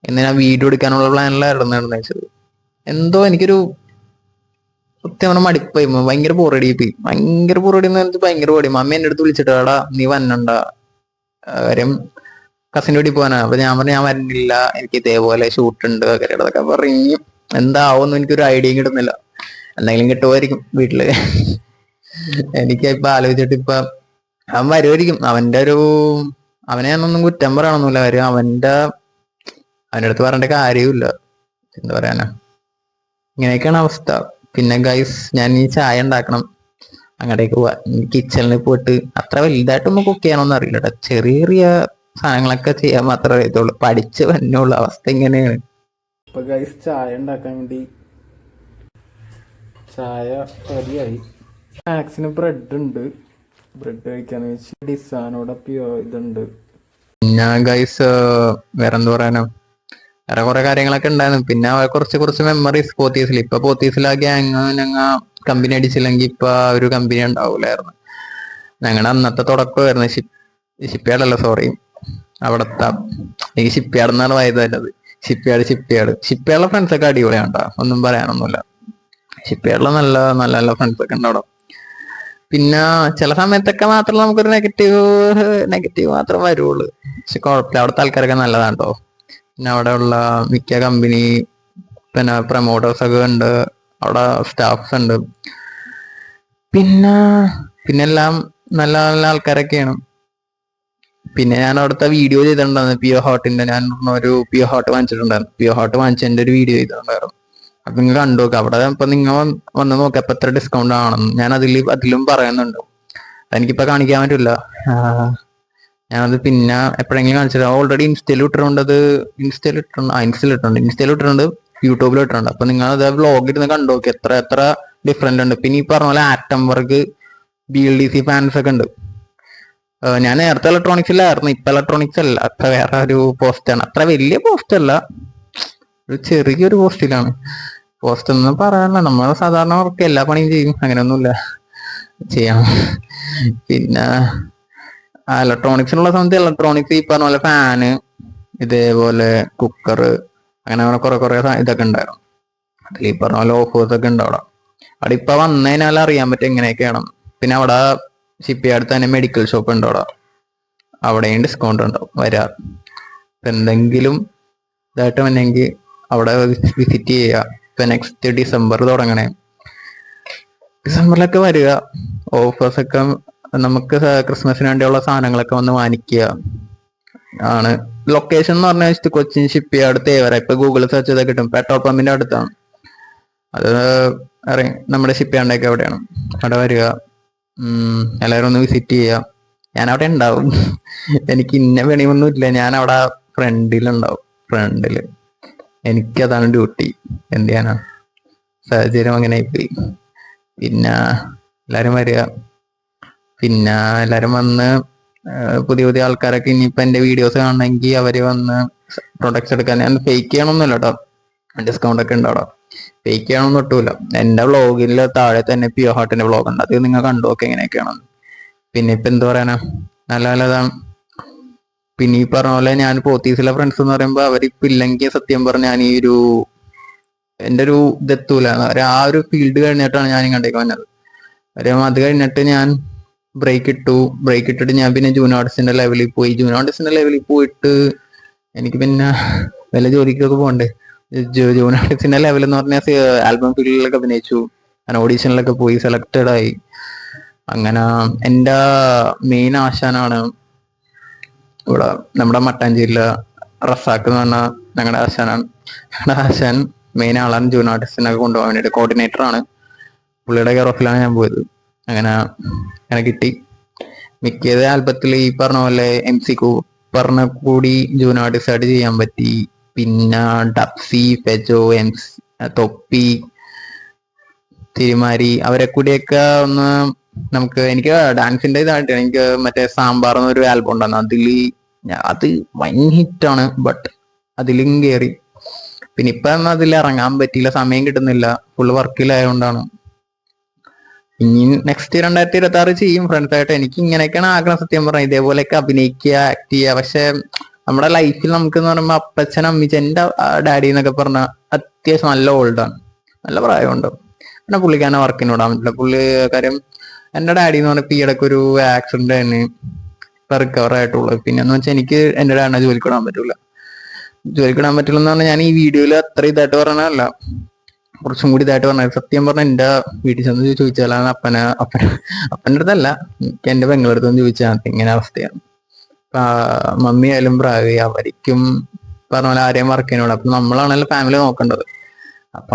ഇന്ന് ഞാൻ വീഡിയോ എടുക്കാനുള്ള പ്ലാനിലായിരുന്നു നിർണയിച്ചത്. എന്തോ എനിക്കൊരു സത്യം മടിപ്പായി, ഭയങ്കര ബോറടി എന്ന് പറഞ്ഞാൽ ഭയങ്കര ബോറടി. മമ്മി എന്റെ അടുത്ത് വിളിച്ചിട്ടാടാ നീ വന്നണ്ട, കാര്യം കസിൻ്റെ വീട്ടിൽ പോകാനാ. അപ്പൊ ഞാൻ പറഞ്ഞു ഞാൻ വരുന്നില്ല, എനിക്ക് ഇതേപോലെ ഷൂട്ട് ഉണ്ട് അതൊക്കെ പറഞ്ഞു. എന്താവോന്നും എനിക്കൊരു ഐഡിയയും കിട്ടുന്നില്ല. എന്തെങ്കിലും കിട്ടുമായിരിക്കും വീട്ടില്. എനിക്ക് ഇപ്പൊ ആലോചിച്ചിട്ട് ഇപ്പൊ അവൻ വരുമായിരിക്കും. അവനെ ഞാനൊന്നും കുറ്റം പറയണമെന്നില്ല. കാര്യം അവന്റെ അടുത്ത് പറയേണ്ട കാര്യമില്ല. എന്താ പറയാനാ, ഇങ്ങനെയൊക്കെയാണ് അവസ്ഥ. പിന്നെ ഗൈസ്, ഞാൻ ഈ ചായ ഉണ്ടാക്കണം, അങ്ങോട്ടേക്ക് പോവാ. കിച്ചണിൽ പോയിട്ട് അത്ര വലുതായിട്ടൊന്നും കുക്ക് ചെയ്യാനൊന്നും അറിയില്ല. ചെറിയ സാധനങ്ങളൊക്കെ ചെയ്യാൻ മാത്രമേ അറിയത്തുള്ളൂ. പഠിച്ച് വന്നുള്ളൂ. അവസ്ഥ ഇങ്ങനെയാണ്. ഇപ്പൊ ഗൈസ് ചായ ഉണ്ടാക്കാൻ വേണ്ടി ചായ റെഡിയായി. സ്നാക്സിന് ബ്രെഡ് ഉണ്ട്, ബ്രെഡ് കഴിക്കാന്ന് വെച്ച് ഡിസാനോടൊപ്പം ഇതുണ്ട്. പിന്നെ ഗൈസ് വേറെന്ത് പറയാനോ, വേറെ കുറെ കാര്യങ്ങളൊക്കെ ഉണ്ടായിരുന്നു. പിന്നെ കുറച്ച് മെമ്മറീസ് പോത്തീസിൽ. ഇപ്പൊ പോത്തീസിൽ ആ ഗ്യാങ് ഞങ്ങ കമ്പനി അടിച്ചില്ലെങ്കിൽ ഇപ്പൊ ഒരു കമ്പനി ഉണ്ടാവൂലായിരുന്നു. ഞങ്ങളുടെ അന്നത്തെ തുടക്കമായിരുന്നു. ഷിപ്പ്യാർഡല്ല, സോറി, അവിടത്തെ എനിക്ക് ഷിപ്പ്യാർഡ് എന്നാണ് വായത് തന്നത്. ഷിപ്പ്യാർഡിലെ ഫ്രണ്ട്സ് ഒക്കെ അടിപൊളിയാണ്ടാ, ഒന്നും പറയാനൊന്നുമില്ല. ഷിപ്പ്യാർഡിലെ നല്ല നല്ല നല്ല ഫ്രണ്ട്സ് ഒക്കെ ഉണ്ട് അവിടെ. പിന്നെ ചില സമയത്തൊക്കെ മാത്രമേ നമുക്കൊരു നെഗറ്റീവ് മാത്രം വരുള്ളൂ. പക്ഷെ കുഴപ്പമില്ല, അവിടുത്തെ ആൾക്കാരൊക്കെ നല്ലതാണ് കേട്ടോ. പിന്നെ അവിടെ ഉള്ള മിക്ക കമ്പനി പിന്നെ പ്രൊമോട്ടേഴ്സ് ഒക്കെ ഉണ്ട്, അവിടെ സ്റ്റാഫ്സ് ഉണ്ട്. പിന്നെ എല്ലാം നല്ല നല്ല ആൾക്കാരൊക്കെയാണ്. പിന്നെ ഞാൻ അവിടുത്തെ വീഡിയോ ചെയ്തിട്ടുണ്ടായിരുന്നു പിയോ ഹോട്ടിന്റെ. ഞാൻ ഒരു പിയോ ഹോട്ട് വാങ്ങിച്ചിട്ടുണ്ടായിരുന്നു. പിയോ ഹോട്ട് വാങ്ങിച്ചതിന്റെ ഒരു വീഡിയോ ചെയ്തിട്ടുണ്ടായിരുന്നു. അപ്പൊ നിങ്ങൾ കണ്ടു നോക്കുക. അവിടെ ഇപ്പൊ നിങ്ങൾ വന്ന് നോക്കിയപ്പോ എത്ര ഡിസ്കൗണ്ട് ആണെന്ന് ഞാൻ അതിലും പറയുന്നുണ്ട്. എനിക്കിപ്പോ കാണിക്കാൻ പറ്റില്ല. ഞാനത് പിന്നെ എപ്പോഴെങ്കിലും കാണിച്ചത്. ഓൾറെഡി ഇൻസ്റ്റയിൽ ഇട്ടിട്ടുണ്ട്, യൂട്യൂബിൽ ഇട്ടിട്ടുണ്ട്. അപ്പൊ നിങ്ങൾ അത് വ്ളോഗ് ഇരുന്ന് കണ്ടു നോക്കി എത്ര ഡിഫറെന്റ് ഉണ്ട്. പിന്നെ ഈ പറഞ്ഞ പോലെ ആറ്റം വർക്ക്, BLDC ഫാൻസ് ഒക്കെ ഉണ്ട്. ഞാൻ നേരത്തെ ഇലക്ട്രോണിക്സിലായിരുന്നു, ഇപ്പൊ ഇലക്ട്രോണിക്സ് അല്ല, അത്ര വേറെ ഒരു പോസ്റ്റാണ്. അത്ര വലിയ പോസ്റ്റ് അല്ല, ഒരു ചെറിയൊരു പോസ്റ്റിലാണ്. പോസ്റ്റ് ഒന്നും പറയാനില്ല, നമ്മൾ സാധാരണ വർക്ക് എല്ലാ പണിയും ചെയ്യും, അങ്ങനെയൊന്നുമില്ല, ചെയ്യാം. പിന്നെ ഇലക്ട്രോണിക്സിനുള്ള സമയത്ത് ഇലക്ട്രോണിക്സ് ഈ പറഞ്ഞ പോലെ ഫാന്, ഇതേപോലെ കുക്കർ, അങ്ങനെ കുറെ ഇതൊക്കെ ഉണ്ടായിരുന്നു. അതിൽ ഈ പറഞ്ഞ പോലെ ഓഫേഴ്സ് ഒക്കെ ഉണ്ട് അവിടെ. അവിടെ ഇപ്പൊ വന്നതിനാൽ അറിയാൻ പറ്റും എങ്ങനെയൊക്കെയാണ്. പിന്നെ അവിടെ ഷിപ്പ്യാർഡ് തന്നെ മെഡിക്കൽ ഷോപ്പ് ഉണ്ട് അവിടെ, അവിടെയും ഡിസ്കൗണ്ട് ഉണ്ടാവും വരാ. എന്തെങ്കിലും ഇതായിട്ട് വന്നെങ്കിൽ അവിടെ വിസിറ്റ് ചെയ്യുക. ഇപ്പൊ നെക്സ്റ്റ് ഡിസംബർ തുടങ്ങണേ, ഡിസംബറിലൊക്കെ വരിക. ഓഫേഴ്സ് ഒക്കെ നമുക്ക് ക്രിസ്മസിന് വേണ്ടിയുള്ള സാധനങ്ങളൊക്കെ വന്ന് വാങ്ങിക്കുക ആണ്. ലൊക്കേഷൻ എന്ന് പറഞ്ഞാൽ കൊച്ചിൻ ഷിപ്പ്യാർഡ് തേവര. ഇപ്പൊ ഗൂഗിൾ സെർച്ച് ചെയ്താൽ കിട്ടും. പെട്രോൾ പമ്പിന്റെ അടുത്താണ് അത്. അറിയാം, നമ്മുടെ ഷിപ്പ്യാർഡിന്റെ ഒക്കെ അവിടെയാണ്. അവിടെ വരിക, എല്ലാവരും ഒന്ന് വിസിറ്റ് ചെയ്യുക. ഞാൻ അവിടെ ഉണ്ടാവും. എനിക്ക് ഇന്ന പണിയൊന്നും ഇല്ല, ഞാൻ അവിടെ ഫ്രണ്ടിലുണ്ടാവും. ഫ്രണ്ടില് എനിക്കതാണ് ഡ്യൂട്ടി. എന്ത് ചെയ്യാനാ, സാഹചര്യം അങ്ങനെ ആയിപ്പോയി. പിന്നെ എല്ലാരും വരിക. പിന്നെ എല്ലാരും വന്ന് പുതിയ ആൾക്കാരൊക്കെ ഇനിയിപ്പൊ എന്റെ വീഡിയോസ് കാണണമെങ്കിൽ അവര് വന്ന് പ്രൊഡക്ട്സ് എടുക്കാൻ. ഞാൻ ഫേക്ക് ചെയ്യണമെന്നില്ല കേട്ടോ, ഡിസ്കൗണ്ട് ഒക്കെ ഉണ്ട് അവിടെ. ഫേക്ക് ചെയ്യണമെന്ന് ഒട്ടുമില്ല. എന്റെ വ്ളോഗിൽ താഴെ തന്നെ പിയോ ഹാർട്ടിന്റെ വ്ളോഗ് ഉണ്ട്, അത് നിങ്ങൾ കണ്ടു നോക്കുക എങ്ങനെയൊക്കെയാണ്. പിന്നെ ഇപ്പൊ എന്ത് പറയാനാ, നല്ലതാണ്. പിന്നെ ഈ പറഞ്ഞ പോലെ ഞാൻ പോത്തീസിലെ ഫ്രണ്ട്സ് എന്ന് പറയുമ്പോ അവരിപ്പോ ഇല്ലെങ്കിൽ സത്യം പറഞ്ഞ ഞാൻ ഈ എന്റെ ഒരു ഇതെത്തൂല. ആ ഒരു ഫീൽഡ് കഴിഞ്ഞിട്ടാണ് ഞാൻ ഇങ്ങോട്ടേക്ക് വന്നത്. അത് കഴിഞ്ഞിട്ട് ഞാൻ ബ്രേക്ക് ഇട്ടിട്ട് ഞാൻ പിന്നെ ജൂനിയർ ആർട്ടിസ്റ്റിന്റെ ലെവലിൽ പോയി. ജൂനിയർ ആർട്ടിസ്റ്റിന്റെ ലെവലിൽ പോയിട്ട് എനിക്ക് പിന്നെ വല്ല ജോലിക്കൊക്കെ പോകണ്ടേ. ജൂനിയർ ആർട്ടിസ്റ്റിന്റെ ലെവൽ എന്ന് പറഞ്ഞാൽ ആൽബം ഫീൽഡിലൊക്കെ അഭിനയിച്ചു, ഞാൻ ഓഡീഷനിലൊക്കെ പോയി സെലക്റ്റഡ് ആയി. അങ്ങനെ എൻ്റെ മെയിൻ ആശാനാണ് ഇവിടെ നമ്മുടെ മട്ടാഞ്ചേരിയിലെ റസാക്ക് എന്ന് പറഞ്ഞ ഞങ്ങളുടെ ആശാനാണ്. ഞങ്ങളുടെ ആശാൻ മെയിൻ ആളാണ്. ജൂനിയർ ആർട്ടിസ്റ്റിനൊക്കെ കൊണ്ടുപോകാൻ വേണ്ടിയിട്ട് കോർഡിനേറ്റർ ആണ്. പുള്ളിയുടെ കെയർ ഓഫിലാണ് ഞാൻ പോയത്. അങ്ങനെ കിട്ടി. മിക്കത് ആൽബത്തിൽ ഈ പറഞ്ഞ പോലെ MC കൂപ്പറിനെ കൂടി ജൂനിയർ ആർട്ടിസ്റ്റ് ആയിട്ട് ചെയ്യാൻ പറ്റി. പിന്നെ ഡപ്സി, ഫെജോ, തൊപ്പി, തിരുമാരി, അവരെ കൂടിയൊക്കെ ഒന്ന് എനിക്ക് ഡാൻസിന്റെ ഇതായിട്ട് എനിക്ക് മറ്റേ സാമ്പാർ എന്നൊരു ആൽബം ഉണ്ടായിരുന്നു. അത് വൻ ഹിറ്റാണ്. ബട്ട് അതിലും കയറി. പിന്നെ ഇപ്പൊ അതിൽ ഇറങ്ങാൻ പറ്റിയില്ല, സമയം കിട്ടുന്നില്ല, ഫുള്ള് വർക്കിലായതുകൊണ്ടാണ്. ഇനി നെക്സ്റ്റ് 2026 ചെയ്യും ഫ്രണ്ട്സായിട്ട്. എനിക്ക് ഇങ്ങനെയൊക്കെയാണ് ആഗ്രഹം സത്യം പറഞ്ഞാൽ, ഇതേപോലെയൊക്കെ അഭിനയിക്കുക, ആക്ട് ചെയ്യുക. പക്ഷെ നമ്മുടെ ലൈഫിൽ നമുക്ക് എന്ന് പറയുമ്പോൾ അപ്പച്ചൻ അമ്മിച്ചൻ, എൻ്റെ ഡാഡി എന്നൊക്കെ പറഞ്ഞാൽ അത്യാവശ്യം നല്ല ഓൾഡാണ്, നല്ല പ്രായമുണ്ട്. പിന്നെ പുള്ളിക്കാരനെ വർക്കിന് വിടാൻ പറ്റില്ല. പുള്ളിക്കാരും എൻ്റെ ഡാഡി എന്ന് പറഞ്ഞപ്പോൾ ഈ ഇടയ്ക്ക് ഒരു ആക്സിഡന്റ് തന്നെ ഇപ്പൊ റിക്കവർ ആയിട്ടുള്ളൂ. പിന്നെ എന്ന് വെച്ചാൽ എനിക്ക് എൻ്റെ ഡാഡിനെ ജോലിക്കിടാൻ പറ്റില്ല എന്ന് പറഞ്ഞാൽ ഞാൻ ഈ വീഡിയോയിൽ അത്ര ഇതായിട്ട് പറഞ്ഞതല്ല, കുറച്ചും കൂടി ഇതായിട്ട് പറഞ്ഞത്. സത്യം പറഞ്ഞാൽ എൻ്റെ വീട്ടിൽ ചെന്ന് ചോദിച്ചാലാണ് അപ്പൻ്റെ അടുത്തല്ല, എനിക്ക് എൻ്റെ പെങ്ങളടുത്ത് നിന്ന് ചോദിച്ചാൽ ഇങ്ങനെ അവസ്ഥയാണ്. മമ്മി ആയാലും പ്രാവി അവർക്കും പറഞ്ഞ പോലെ ആരെയും വർക്കിനോട്. അപ്പൊ നമ്മളാണല്ലോ ഫാമിലി നോക്കേണ്ടത്. അപ്പൊ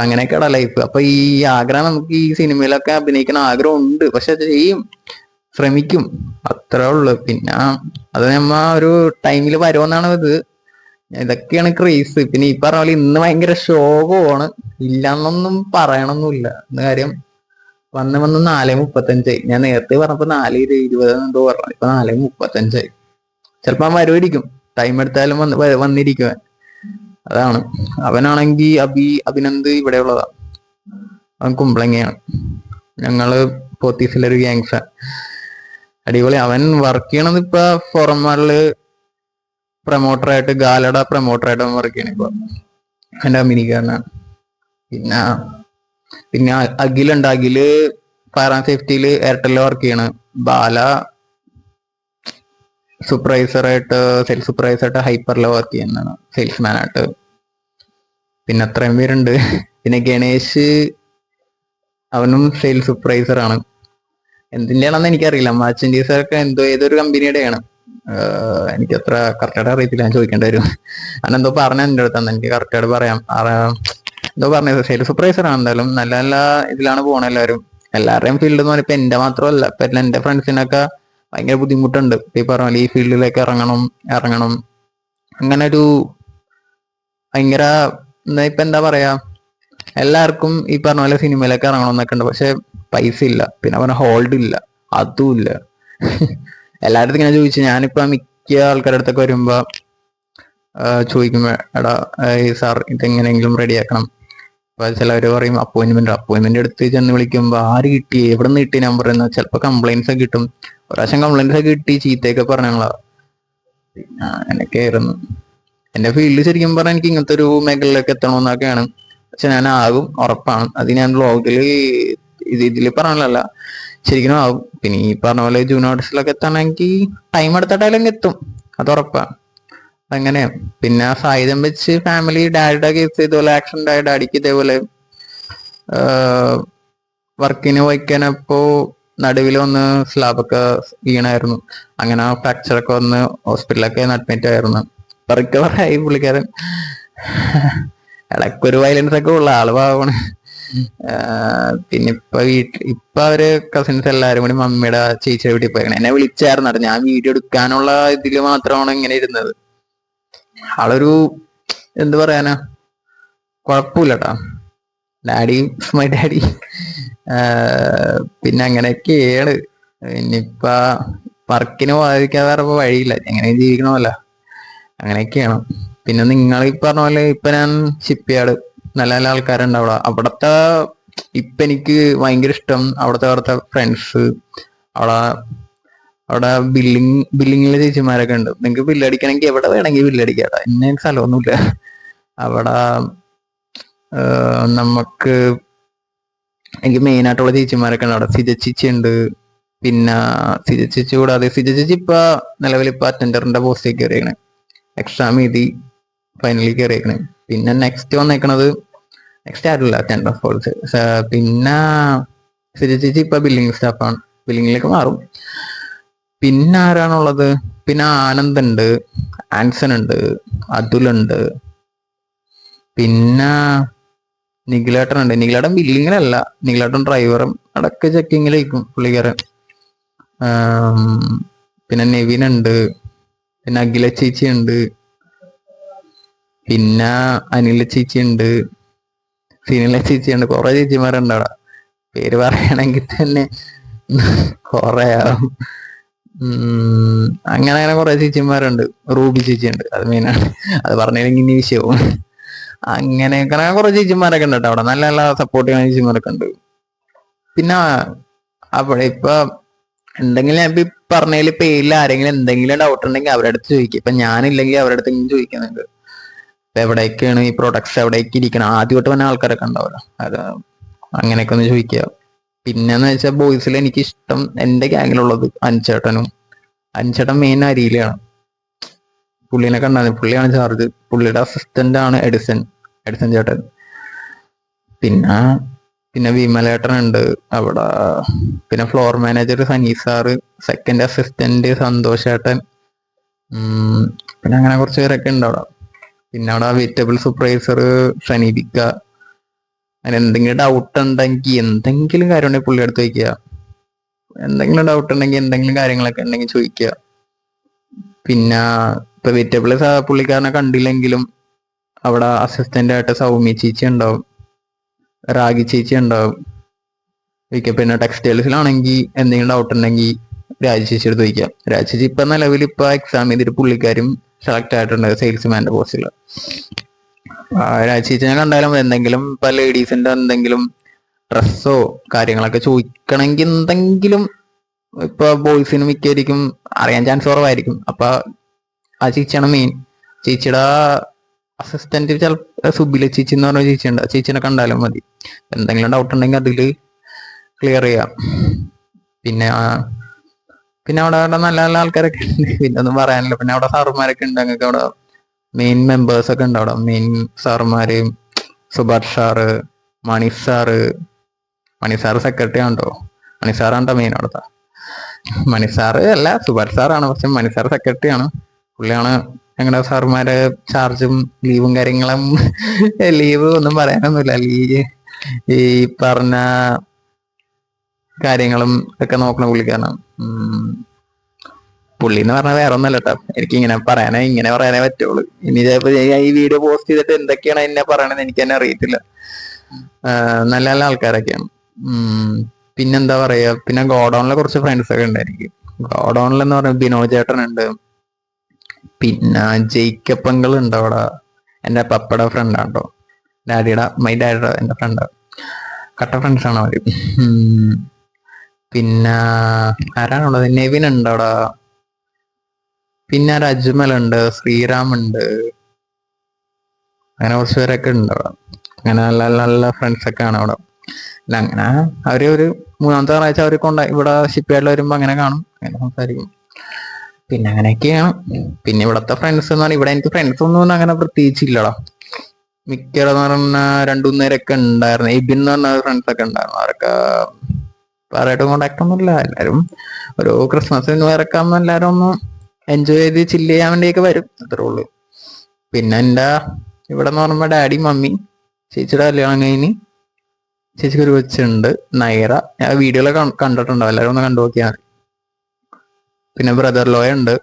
അങ്ങനെയൊക്കെയാണ് ലൈഫ്. അപ്പൊ ഈ ആഗ്രഹം, നമുക്ക് ഈ സിനിമയിലൊക്കെ അഭിനയിക്കുന്ന ആഗ്രഹം ഉണ്ട്, പക്ഷെ ചെയ്യും. ശ്രമിക്കും, അത്രേ ഉള്ളു. പിന്നെ അത് നമ്മ ഒരു ടൈമിൽ വരുമെന്നാണ് ഇത്. ഇതൊക്കെയാണ് ക്രേസ്. പിന്നെ ഈ പറഞ്ഞ പോലെ ഇന്ന് ഭയങ്കര ശോകമാണ്, ഇല്ലാന്നൊന്നും പറയണൊന്നുമില്ല. ഇന്ന് കാര്യം വന്ന് 4:35. ഞാൻ നേരത്തെ പറഞ്ഞപ്പോ 4:20 എന്തോ പറഞ്ഞു, ഇപ്പൊ 4:35. ചിലപ്പോ അവൻ വരുമായിരിക്കും, ടൈം എടുത്താലും വന്നിരിക്കുവാൻ. അതാണ്. അവനാണെങ്കി അഭിനന്ദ് ഇവിടെ ഉള്ളതാ, അവൻ കുമ്പളങ്ങയാണ്. ഞങ്ങള് പോത്തീസിലൊരു ഗ്യാങ്സാ, അടിപൊളി. അവൻ വർക്ക് ചെയ്യണത് ഇപ്പൊ ഫോറന്മാരില് പ്രൊമോട്ടറായിട്ട്, ഗാലഡ പ്രൊമോട്ടറായിട്ട് അവൻ വർക്ക് ചെയ്യണ ഇപ്പൊ. എന്റെ അമേരിക്കാരനാണ്. പിന്നെ പിന്നെ അഖിലുണ്ട്. അഖില് ഫയർ ആൻഡ് സേഫ്റ്റിയില് എയർടെലില് വർക്ക് ചെയ്യണ്. ബാല സൂപ്പർവൈസറായിട്ട്, സെയിൽസ് സൂപ്പർവൈസറായിട്ട് ഹൈപ്പറില് വർക്ക് ചെയ്യുന്നതാണ്, സെയിൽസ്മാൻ ആയിട്ട്. പിന്നെ അത്രയും പേരുണ്ട്. പിന്നെ ഗണേഷ്, അവനും സെയിൽസ് സൂപ്പർവൈസർ ആണ്. എന്തിന്റെയാണെന്ന് എനിക്കറിയില്ല, മർച്ചൻഡീസൊക്കെ ഏതൊരു കമ്പനിയുടെയാണ്. എനിക്ക് അത്ര കറക്റ്റായിട്ട് അറിയത്തില്ല, ഞാൻ ചോദിക്കേണ്ടി വരും. അവനെന്തോ പറഞ്ഞ എൻ്റെ അടുത്ത്, എനിക്ക് കറക്റ്റായിട്ട് പറയാം. എന്തോ പറഞ്ഞത് സെയിൽസ് സൂപ്പർവൈസർ ആണ്. എന്തായാലും നല്ല നല്ല ഇതിലാണ് പോണ എല്ലാവരും. എല്ലാവരുടെയും ഫീൽഡ് എന്ന് പറഞ്ഞാൽ ഇപ്പൊ എന്റെ മാത്രമല്ല, ഇപ്പൊ എന്റെ ഫ്രണ്ട്സിനൊക്കെ ഭയങ്കര ബുദ്ധിമുട്ടുണ്ട്. ഈ പറഞ്ഞ പോലെ ഈ ഫീൽഡിലേക്ക് ഇറങ്ങണം അങ്ങനെ ഒരു ഭയങ്കര ഇപ്പൊ എന്താ പറയാ, എല്ലാവർക്കും ഈ പറഞ്ഞ പോലെ സിനിമയിലേക്ക് ഇറങ്ങണം എന്നൊക്കെ ഉണ്ട്. പക്ഷെ പൈസ ഇല്ല, പിന്നെ പറഞ്ഞ ഹോൾഡ് ഇല്ല, അതും ഇല്ല. എല്ലാവരുടെ ഇങ്ങനെ ചോദിച്ചു. ഞാനിപ്പോ മിക്ക ആൾക്കാരുടെ അടുത്തൊക്കെ വരുമ്പോ ചോദിക്കുമ്പോ, എടാ സാർ ഇതെങ്ങനെയെങ്കിലും റെഡിയാക്കണം. അപ്പൊ ചിലവര് പറയും അപ്പോയിന്റ്മെന്റ് എടുത്ത് ചെന്ന് വിളിക്കുമ്പോ ആര് കിട്ടി, എവിടെ നിന്ന് കിട്ടി നമ്പർ എന്ന്. ചിലപ്പോ കംപ്ലൈന്റ്സ് ഒക്കെ കിട്ടും. പ്രാവശ്യം കംപ്ലൈന്റ്സ് ഒക്കെ കിട്ടി, ചീത്തയൊക്കെ പറഞ്ഞാ. പിന്നെ അങ്ങനെയൊക്കെ ആയിരുന്നു. എന്റെ ഫീൽഡ് ശരിക്കും പറഞ്ഞാൽ എനിക്ക് ഇങ്ങനത്തെ ഒരു മേഖലയിലേക്ക് എത്തണമെന്നൊക്കെയാണ്. പക്ഷെ ഞാൻ ആകും, ഉറപ്പാണ്. അത് ഞാൻ വ്ളോഗില് ഇതില് പറഞ്ഞല്ല, ശരിക്കും ആകും. പിന്നെ ഈ പറഞ്ഞ പോലെ ജൂൺ ഓഡിഷനിലൊക്കെ എത്തണമെങ്കിൽ ടൈം എടുത്തിട്ടായാലും എത്തും, അത് ഉറപ്പാണ്. അങ്ങനെ പിന്നെ സായുധം വെച്ച് ഫാമിലി, ഡാഡിയുടെ കേസ് ഇതുപോലെ ആക്സിഡന്റ് ആയി. ഡാഡിക്ക് ഇതേപോലെ വർക്കിന് പോയിക്കാനപ്പോ നടുവിൽ വന്ന് സ്ലാബൊക്കെ വീണായിരുന്നു. അങ്ങനെ ഫ്രാക്ചറൊക്കെ വന്ന് ഹോസ്പിറ്റലൊക്കെ അഡ്മിറ്റ് ആയിരുന്നു. റിക്കവർ ആയി പുള്ളിക്കാരൻ. ഇടയ്ക്കൊരു വയലൻസ് ഒക്കെ ഉള്ള ആള് പാവമാണ്. പിന്നെ ഇപ്പൊ അവര് കസിൻസ് എല്ലാരും കൂടി മമ്മിയുടെ ചേച്ചിയുടെ വീട്ടിൽ പോയേക്കണേ. എന്നെ വിളിച്ചായിരുന്നു, ഞാൻ വീഡിയോ എടുക്കാനുള്ള ഇതില് മാത്രമാണ് ഇങ്ങനെ ഇരുന്നത്. ആളൊരു എന്ത് പറയാനാ, കുഴപ്പമില്ലട്ടാ. Daddy my daddy. പിന്നെ അങ്ങനെയൊക്കെയാണ്. ഇനിയിപ്പ വർക്കിന് പോകാതിരിക്കാൻ വേറെ വഴിയില്ല, എങ്ങനെയും ജീവിക്കണമല്ലോ. അങ്ങനെയൊക്കെയാണ്. പിന്നെ നിങ്ങൾ ഈ പറഞ്ഞ പോലെ ഇപ്പൊ ഞാൻ ഷിപ്പ് യാർഡ്, നല്ല നല്ല ആൾക്കാരുണ്ട് അവിടെ. അവിടത്തെ ഇപ്പൊ എനിക്ക് ഭയങ്കര ഇഷ്ടം അവിടുത്തെ ഫ്രണ്ട്സ്. അവിടെ അവിടെ ബില്ലിങ്ങിലെ ചേച്ചിമാരൊക്കെ ഉണ്ട്. നിങ്ങൾക്ക് ബില്ലടിക്കണമെങ്കിൽ എവിടെ വേണമെങ്കിൽ ബില്ലടിക്കാട്ടോ, ഇന്ന സ്ഥലമൊന്നുമില്ല അവിടെ. നമുക്ക് എനിക്ക് മെയിൻ ആയിട്ടുള്ള ചേച്ചിമാരൊക്കെ ഉണ്ട് അവിടെ. സിജ ചേച്ചി ഉണ്ട്. പിന്നെ സിജ ചേച്ചി കൂടാതെ, സിജ ചേച്ചി ഇപ്പൊ നിലവിൽ ഇപ്പൊ അറ്റൻഡറിന്റെ പോസ്റ്റിൽ കയറിയേക്കണേ, എക്സാം എഴുതി ഫൈനലിൽ കയറിയേക്കണേ. പിന്നെ നെക്സ്റ്റ് വന്നേക്കണത്, നെക്സ്റ്റ് ആരുമില്ല, അറ്റൻഡർ ഫോൾസ്. പിന്നെ സിജ ചേച്ചി ഇപ്പൊ ബില്ലിംഗ് സ്റ്റാഫാണ്, ബില്ലിങ്ങിലേക്ക് മാറും. പിന്നെ ആരാണുള്ളത്? പിന്നെ ആനന്ദ് ഉണ്ട്, ആൻസൺ ഉണ്ട്, അതുലുണ്ട്, പിന്നെ നിഖിലേട്ടൻ ഉണ്ട്. നിഖിലേട്ടൻ ബില്ലിങ്ങിലല്ല, നിഖിലേട്ടൻ ഡ്രൈവറും അടക്ക ചെക്കിങ്ങിലേക്കും പുള്ളിക്കാരൻ. പിന്നെ നെവിൻ ഉണ്ട്, പിന്നെ അഖില ചേച്ചി ഉണ്ട്, പിന്നെ അനില ചേച്ചി ഉണ്ട്, സിനില ചേച്ചി ഉണ്ട്. കുറെ ചേച്ചിമാരുണ്ട് അവിടെ. പേര് പറയണമെങ്കിൽ തന്നെ കൊറേ ആവും. അങ്ങനെ അങ്ങനെ കുറെ ചേച്ചിമാരുണ്ട്. റൂബി ചേച്ചി ഉണ്ട്, അത് മെയിനാണ്. അത് പറഞ്ഞില്ലെങ്കിൽ ഇനി വിഷയവും. അങ്ങനെ കുറെ ചേച്ചിമാരൊക്കെ ഉണ്ട് കേട്ടോ അവിടെ, നല്ല നല്ല സപ്പോർട്ട് ചെയ്യുന്ന ചേച്ചിമാരൊക്കെ ഉണ്ട്. പിന്നെ അവിടെ ഇപ്പൊ എന്തെങ്കിലും ഞാൻ ഇപ്പൊ പറഞ്ഞതിൽ പേരിൽ ആരെങ്കിലും എന്തെങ്കിലും ഡൗട്ട് ഉണ്ടെങ്കിൽ അവരുടെ അടുത്ത് ചോദിക്കും. ഇപ്പൊ ഞാനില്ലെങ്കിൽ അവരുടെ അടുത്ത് ചോദിക്കുന്നുണ്ട്. ഇപ്പൊ എവിടേക്കാണ് ഈ പ്രൊഡക്ട്സ്, എവിടേക്ക് ഇരിക്കണം, ആദ്യമായിട്ട് വന്ന ആൾക്കാരൊക്കെ ഉണ്ടാവുമല്ലോ, അത് അങ്ങനെയൊക്കെ ഒന്ന് ചോദിക്കുക. പിന്നെന്ന് വെച്ചാൽ ബോയ്സിൽ എനിക്ക് ഇഷ്ടം എന്റെ ഗ്യാങ്ങിലുള്ളത് അഞ്ചേട്ടൻ മെയിൻ അരിയിലാണ്. പുള്ളിനെ കണ്ടാൽ പുള്ളിയാണ് ചാർജ്. പുള്ളിയുടെ അസിസ്റ്റന്റ് ആണ് എഡിസൺ ചേട്ടൻ. പിന്നെ പിന്നെ വിമലേട്ടൻ ഉണ്ട് അവിടെ. പിന്നെ floor manager Sani sir, second assistant Santhosh ഏട്ടൻ. പിന്നെ അങ്ങനെ കുറച്ച് പേരൊക്കെ ഉണ്ട് അവിടെ. പിന്നെ അവിടെ വെജിറ്റബിൾ സൂപ്പർവൈസർ ഷനീദിക്ക. അങ്ങനെ എന്തെങ്കിലും ഡൗട്ട് ഉണ്ടെങ്കിൽ, എന്തെങ്കിലും കാര്യം ഉണ്ടെങ്കിൽ പുള്ളി അടുത്ത് വയ്ക്കുക. എന്തെങ്കിലും ഡൗട്ട് ഉണ്ടെങ്കിൽ എന്തെങ്കിലും കാര്യങ്ങളൊക്കെ ഉണ്ടെങ്കിൽ ചോദിക്കുക. പിന്നെ ഇപ്പൊ വെജിറ്റബിൾസ് പുള്ളിക്കാരനെ കണ്ടില്ലെങ്കിലും അവിടെ അസിസ്റ്റന്റ് ആയിട്ട് സൗമ്യ ചേച്ചി ഉണ്ടാവും, റാഗി ചേച്ചി ഉണ്ടാവും. പിന്നെ ടെക്സ്റ്റൈൽസിലാണെങ്കിൽ എന്തെങ്കിലും ഡൗട്ട് ഉണ്ടെങ്കിൽ രാജി ചേച്ചി എടുത്ത് ചോദിക്കാം. രാജി ചേച്ചി ഇപ്പൊ നിലവിൽ ഇപ്പൊ എക്സാം ചെയ്തിട്ട് പുള്ളിക്കാരും സെലക്ട് ആയിട്ടുണ്ട് സെയിൽസ്മാന്റെ പോസ്റ്റിൽ. രാജി ചേച്ചിനെ കണ്ടാലും എന്തെങ്കിലും ഇപ്പൊ ലേഡീസിന്റെ എന്തെങ്കിലും ഡ്രസ്സോ കാര്യങ്ങളൊക്കെ ചോദിക്കണമെങ്കിൽ എന്തെങ്കിലും ഇപ്പൊ ബോയ്സിന് മിക്കായിരിക്കും അറിയാൻ ചാൻസ് കുറവായിരിക്കും. അപ്പൊ ആ ചേച്ചിയാണ് മെയിൻ. ചേച്ചിയുടെ അസിസ്റ്റന്റ് സുബില ചേച്ചി എന്ന് പറഞ്ഞ ചേച്ചിയുണ്ട്. ചേച്ചിനെ കണ്ടാലും മതി. എന്തെങ്കിലും ഡൗട്ട് ഉണ്ടെങ്കിൽ അതില് ക്ലിയർ ചെയ്യാം. പിന്നെ പിന്നെ അവിടെ നല്ല നല്ല ആൾക്കാരൊക്കെ ഉണ്ട്. പിന്നെ ഒന്നും പറയാനില്ല. പിന്നെ അവിടെ സാറുമാരൊക്കെ ഉണ്ട്. ഞങ്ങൾക്ക് അവിടെ മെയിൻ മെമ്പേഴ്സ് ഒക്കെ ഉണ്ട്. അവിടെ മെയിൻ സാറുമാര് Subhash sir, Manish sir secretary ആണോ? മണി സാറാണ്ടോ മെയിൻ അവിടുത്തെ. മണി സാറ് അല്ല, സുഭാഷ് സാറാണ്. പക്ഷെ മണി സാർ സെക്രട്ടറി ആണ്. പുള്ളിയാണ് ഞങ്ങളുടെ സാറുമാരെ ചാർജും ലീവും കാര്യങ്ങളും. ലീവ് ഒന്നും പറയാനൊന്നുമില്ല. ഈ പറഞ്ഞ കാര്യങ്ങളും ഒക്കെ നോക്കണ പുള്ളിക്കാരനാണ്. പുള്ളി എന്ന് പറഞ്ഞാൽ വേറെ ഒന്നല്ല കേട്ടോ. എനിക്ക് ഇങ്ങനെ പറയാനേ പറ്റുള്ളൂ. ഇനി ചിലപ്പോൾ ഈ വീഡിയോ പോസ്റ്റ് ചെയ്തിട്ട് എന്തൊക്കെയാണ് എന്നെ പറയണത് എനിക്ക് തന്നെ അറിയത്തില്ല. നല്ല നല്ല ആൾക്കാരൊക്കെയാണ്. പിന്നെന്താ പറയാ, പിന്നെ ഗോഡൌണിലെ കുറച്ച് ഫ്രണ്ട്സ് ഒക്കെ ഉണ്ടായിരിക്കും. ഗോഡൌണിൽ എന്ന് പറഞ്ഞാൽ ബിനോജ് ചേട്ടനുണ്ട്, പിന്നെ ജയിക്കപ്പങ്ങൾ ഉണ്ട് അവിടെ. എൻ്റെ പപ്പയുടെ ഫ്രണ്ടാണ് കേട്ടോ. മൈ ഡാഡിയുടെ എൻ്റെ ഫ്രണ്ട്. കട്ട ഫ്രണ്ട്സാണ് അവര്. പിന്നെ ആരാണുള്ളത്? നെവിൻ ഉണ്ട് അവിടെ. പിന്നെ അജ്മൽ ഉണ്ട്, ശ്രീറാം ഉണ്ട്. അങ്ങനെ കുറച്ച് പേരൊക്കെ ഉണ്ട് അവിടെ. അങ്ങനെ നല്ല നല്ല ഫ്രണ്ട്സ് ഒക്കെ ആണ് അവിടെ. അങ്ങനെ അവര് ഒരു മൂന്നാമത്തെ ഞായറാഴ്ച അവർ ഇവിടെ ഷിപ്പ്യാർഡിൽ വരുമ്പോ അങ്ങനെ കാണും, അങ്ങനെ സംസാരിക്കും. പിന്നെ അങ്ങനെയൊക്കെയാണ്. പിന്നെ ഇവിടത്തെ ഫ്രണ്ട്സ് എന്ന് പറഞ്ഞാൽ ഇവിടെ എനിക്ക് ഫ്രണ്ട്സ് ഒന്നും അങ്ങനെ പ്രത്യേകിച്ചില്ലടാ. മിക്കതെന്ന് പറഞ്ഞാൽ രണ്ടുമൂന്നേരൊക്കെ ഉണ്ടായിരുന്നു. എബിൻ എന്ന് പറഞ്ഞ ഫ്രണ്ട്സ് ഒക്കെ ഉണ്ടായിരുന്നു. അവരൊക്കെ വേറായിട്ട് കോണ്ടാക്ട് ഒന്നുമില്ല. എല്ലാവരും ഒരു ക്രിസ്മസ് ന്യൂ ഇയർ ഒക്കെ ആകുമ്പോൾ എല്ലാവരും ഒന്ന് എൻജോയ് ചെയ്ത് ചില്ല് ചെയ്യാൻ വേണ്ടിയൊക്കെ വരും, അത്രേ ഉള്ളൂ. പിന്നെ എൻ്റെ ഇവിടെ എന്ന് പറയുമ്പോൾ ഡാഡി മമ്മി, ചേച്ചിയുടെ കല്യാണം കഴിഞ്ഞ് ചേച്ചിക്ക് ഒരു കൊച്ചുണ്ട് നൈറ. ഞാൻ വീഡിയോയിലൊക്കെ കണ്ടിട്ടുണ്ടോ? എല്ലാവരും ഒന്ന് കണ്ടു നോക്കിയാൽ. പിന്നെ ബ്രദർ ലോയ ഉണ്ട്.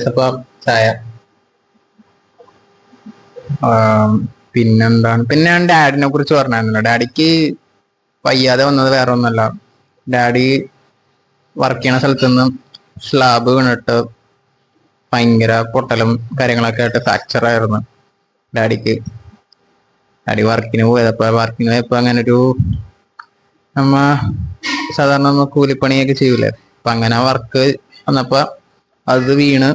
അപ്പം ചായ. പിന്നെന്താണ്, പിന്നെ ഞാൻ ഡാഡിനെ കുറിച്ച് പറഞ്ഞായിരുന്നല്ലോ. ഡാഡിക്ക് വയ്യാതെ വന്നത് വേറെ ഒന്നല്ല. ഡാഡി വർക്ക് ചെയ്യണ സ്ഥലത്ത് നിന്ന് സ്ലാബ് വീണിട്ട് ഭയങ്കര പൊട്ടലും കാര്യങ്ങളൊക്കെ ആയിട്ട് ഫ്രാക്ചർ ആയിരുന്നു ഡാഡിക്ക്. ഡാഡി വർക്കിന് പോയപ്പോ അങ്ങനെ ഒരു നമ്മ സാധാരണ കൂലിപ്പണിയൊക്കെ ചെയ്യൂലേ, അപ്പൊ അങ്ങനെ വർക്ക് വന്നപ്പോ അത് വീണ്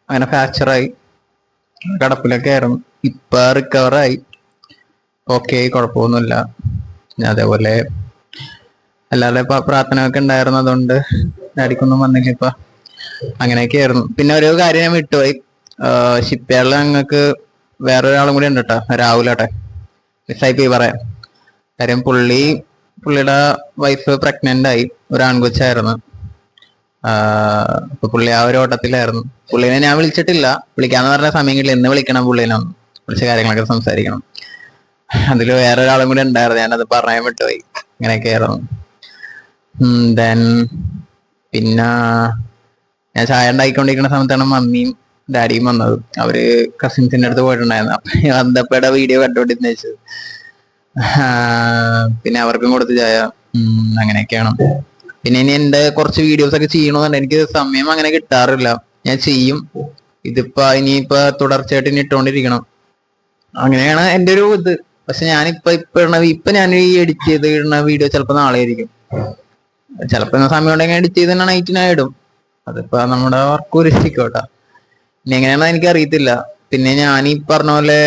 അങ്ങനെ ഫ്രാക്ചറായി കിടപ്പിലൊക്കെ ആയിരുന്നു. ഇപ്പൊ റിക്കവറായി, ഓക്കെ ആയി, കുഴപ്പമൊന്നുമില്ല. അതേപോലെ എല്ലാവരുടെ പ്രാർത്ഥന ഒക്കെ ഉണ്ടായിരുന്നു, അതുകൊണ്ട് ഡാഡിക്കൊന്നും വന്നില്ല ഇപ്പൊ. അങ്ങനെയൊക്കെ ആയിരുന്നു. പിന്നെ ഒരു കാര്യം ഞാൻ വിട്ടുപോയി. ഷിപ്പ്യാർഡിൽ ഞങ്ങൾക്ക് വേറൊരാളും കൂടി ഉണ്ട് കേട്ടോ, രാഹുലേട്ടെ. മിസ്സായി പോയി പറയാം. കാര്യം പുള്ളിയുടെ വൈഫ് പ്രഗ്നന്റ് ആയി, ഒരു ആൺകൊച്ചായിരുന്നു. അപ്പൊ പുള്ളി ആ ഒരു ഓട്ടത്തിലായിരുന്നു. പുള്ളിനെ ഞാൻ വിളിച്ചിട്ടില്ല, വിളിക്കാന്ന് പറഞ്ഞ സമയം കിട്ടില്ല. എന്ന് വിളിക്കണം പുള്ളിനൊന്ന്, വിളിച്ച കാര്യങ്ങളൊക്കെ സംസാരിക്കണം. അതിൽ വേറൊരാളും കൂടി ഉണ്ടായിരുന്നു, ഞാനത് പറയാൻ വിട്ടുപോയി. അങ്ങനെയൊക്കെ ആയിരുന്നു. ദെൻ പിന്നെ ഞാൻ ചായ ഉണ്ടാക്കിക്കൊണ്ടിരിക്കുന്ന സമയത്താണ് മമ്മിയും ഡാഡിയും വന്നത്. അവര് കസിൻസിന്റെ അടുത്ത് പോയിട്ടുണ്ടായിരുന്നു. അപ്പൊ വന്നപ്പോടെ വീഡിയോ കണ്ടോണ്ടിരുന്ന വെച്ചത്. പിന്നെ അവർക്കും കൊടുത്ത് ചായ. അങ്ങനെയൊക്കെയാണ്. പിന്നെ ഇനി എന്റെ കുറച്ച് വീഡിയോസ് ഒക്കെ ചെയ്യണമെന്നുണ്ട്. എനിക്ക് സമയം അങ്ങനെ കിട്ടാറില്ല. ഞാൻ ചെയ്യും. ഇനിയിപ്പോ തുടർച്ചയായിട്ട് ഇനി ഇട്ടോണ്ടിരിക്കണം. അങ്ങനെയാണ് എന്റെ ഒരു ഇത്. പക്ഷെ ഇപ്പൊ ഞാൻ ഈ എഡിറ്റ് ചെയ്ത് ഇടുന്ന വീഡിയോ ചിലപ്പോ നാളെ ആയിരിക്കും. ചിലപ്പോ സമയം ഉണ്ടെങ്കിൽ എഡിറ്റ് ചെയ്ത് നൈറ്റിനായി ഇടും. അതിപ്പോ നമ്മുടെ വർക്ക് ഒരു ഇരിക്കോട്ടാ. ഇനി എങ്ങനെയാണെന്ന് എനിക്ക് അറിയത്തില്ല. പിന്നെ ഞാൻ ഈ പറഞ്ഞ പോലെ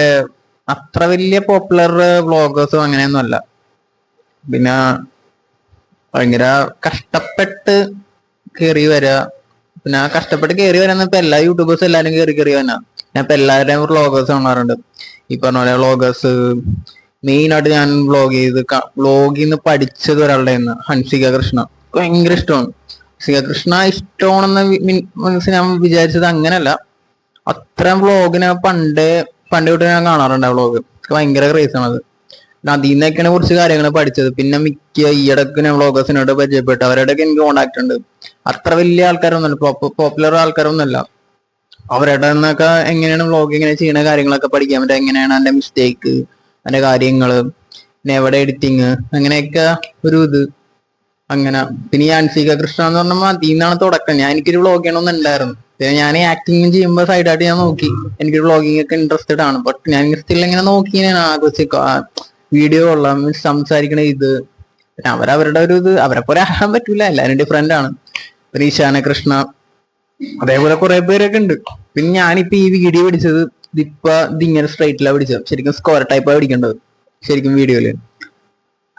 അത്ര വലിയ പോപ്പുലർ വ്ളോഗേഴ്സും അങ്ങനെയൊന്നും അല്ല. പിന്നെ ഭയങ്കര കഷ്ടപ്പെട്ട് കയറി വരിക. പിന്നെ ആ കഷ്ടപ്പെട്ട് കയറി വരാന്ന് ഇപ്പൊ എല്ലാ യൂട്യൂബേഴ്സും എല്ലാരും കയറി വരാ. ഞാൻ ഇപ്പൊ എല്ലാവരുടെയും വ്ളോഗേഴ്സ് കാണാറുണ്ട്. ഈ പറഞ്ഞ പോലെ വ്ളോഗേഴ്സ് മെയിൻ ആയിട്ട് ഞാൻ വ്ളോഗിന്ന് പഠിച്ചത് ഒരാളുടെ ഹൻസിക കൃഷ്ണ. ഭയങ്കര ഇഷ്ടമാണ് ഹൻസിക കൃഷ്ണ. ഇഷ്ടമാണെന്ന് മീൻസ് ഞാൻ വിചാരിച്ചത് അങ്ങനല്ല. അത്രയും വ്ളോഗിനെ പണ്ട് തൊട്ട് ഞാൻ കാണാറുണ്ട്. വ്ളോഗ് ഭയങ്കര ക്രേസ് ആണത്. പിന്നെ അതിൽ നിന്നൊക്കെയാണ് കുറച്ച് കാര്യങ്ങൾ പഠിച്ചത്. പിന്നെ മിക്ക ഈയിടക്ക് ഞാൻ വ്ളോഗേഴ്സിനോട് പരിചയപ്പെട്ടു, അവരുടെയൊക്കെ എനിക്ക് കോണ്ടാക്ട് ഉണ്ട്. അത്ര വലിയ ആൾക്കാരൊന്നുമല്ല, പോപ്പുലർ ആൾക്കാരൊന്നുമല്ല. അവരുടെ നിന്നൊക്കെ എങ്ങനെയാണ് വ്ളോഗ് എങ്ങനെ ചെയ്യുന്ന കാര്യങ്ങളൊക്കെ പഠിക്കാൻ പറ്റും, എങ്ങനെയാണ് അതിന്റെ മിസ്റ്റേക്ക്, അതിന്റെ കാര്യങ്ങള്, പിന്നെ എവിടെ എഡിറ്റിങ്, അങ്ങനെയൊക്കെ ഒരു ഇത്. അങ്ങനെ പിന്നെ ഈ അൻസിക കൃഷ്ണ എന്ന് പറഞ്ഞാൽ അതിൽ നിന്നാണ് തുടക്കം. ഞാൻ എനിക്കൊരു വ്ളോഗ് ചെയ്യണമെന്നുണ്ടായിരുന്നു. പിന്നെ ഞാൻ ആക്ടിങ് ചെയ്യുമ്പോൾ സൈഡായിട്ട് ഞാൻ നോക്കി, എനിക്കൊരു വ്ളോഗിങ് ഒക്കെ ഇൻട്രസ്റ്റഡ് ആണ്. ബട്ട് ഞാൻ സ്റ്റിൽ ഇങ്ങനെ നോക്കി, ഞാൻ വീഡിയോ കൊള്ളാം, സംസാരിക്കണ ഇത്. പിന്നെ അവരവരുടെ ഒരു ഇത്, അവരെ പോലെ ആകാൻ പറ്റൂല, എല്ലാവരും ഡിഫറെന്റ് ആണ്. പിന്നെ ഈശാന കൃഷ്ണ, അതേപോലെ കുറെ പേരൊക്കെ ഉണ്ട്. പിന്നെ ഞാനിപ്പോ ഈ വീഡിയോ പിടിച്ചത് ഇതിങ്ങനെ സ്ട്രൈറ്റിലാണ് പിടിച്ചത്. ശരിക്കും സ്ക്വയർ ടൈപ്പാണ് പിടിക്കേണ്ടത് ശരിക്കും വീഡിയോയില്.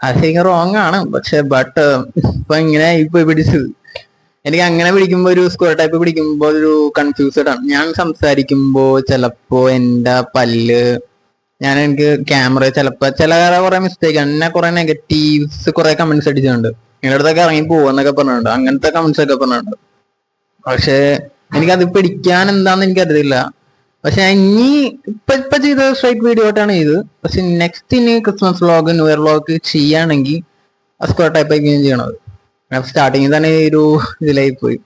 അത് ശരിക്കും റോങ് ആണ്, പക്ഷെ ഇപ്പൊ ഇങ്ങനെ ഇപ്പൊ പിടിച്ചത്. എനിക്ക് അങ്ങനെ പിടിക്കുമ്പോ, ഒരു സ്ക്വയർ ടൈപ്പ് പിടിക്കുമ്പോ ഒരു കൺഫ്യൂസ്ഡ് ആണ്. ഞാൻ സംസാരിക്കുമ്പോ ചിലപ്പോ എന്റെ പല്ല്, എനിക്ക് ക്യാമറ ചിലപ്പോ കുറെ മിസ്റ്റേക്ക്, എന്നെ കുറെ നെഗറ്റീവ്സ് കുറെ കമന്റ്സ് അടിച്ചിട്ടുണ്ട്. നിങ്ങളുടെ അടുത്തൊക്കെ ഇറങ്ങി പോവാന്നൊക്കെ പറഞ്ഞിട്ടുണ്ട്, അങ്ങനത്തെ കമന്റ്സ് ഒക്കെ പറഞ്ഞിട്ടുണ്ട്. പക്ഷെ എനിക്കത് പിടിക്കാൻ എന്താന്ന് എനിക്കറിയില്ല. പക്ഷെ ഇനി ഇപ്പൊ ചെയ്ത സ്ട്രൈറ്റ് വീഡിയോ ആയിട്ടാണ് ചെയ്തത്. പക്ഷെ നെക്സ്റ്റ് ഇനി Christmas vlog, new year vlog ചെയ്യുകയാണെങ്കിൽ സ്ക്വയർ ടൈപ്പ് ആയിരിക്കും ചെയ്യണത്. സ്റ്റാർട്ടിങ്ങിൽ തന്നെ ഒരു ഇതിലായി പോയി,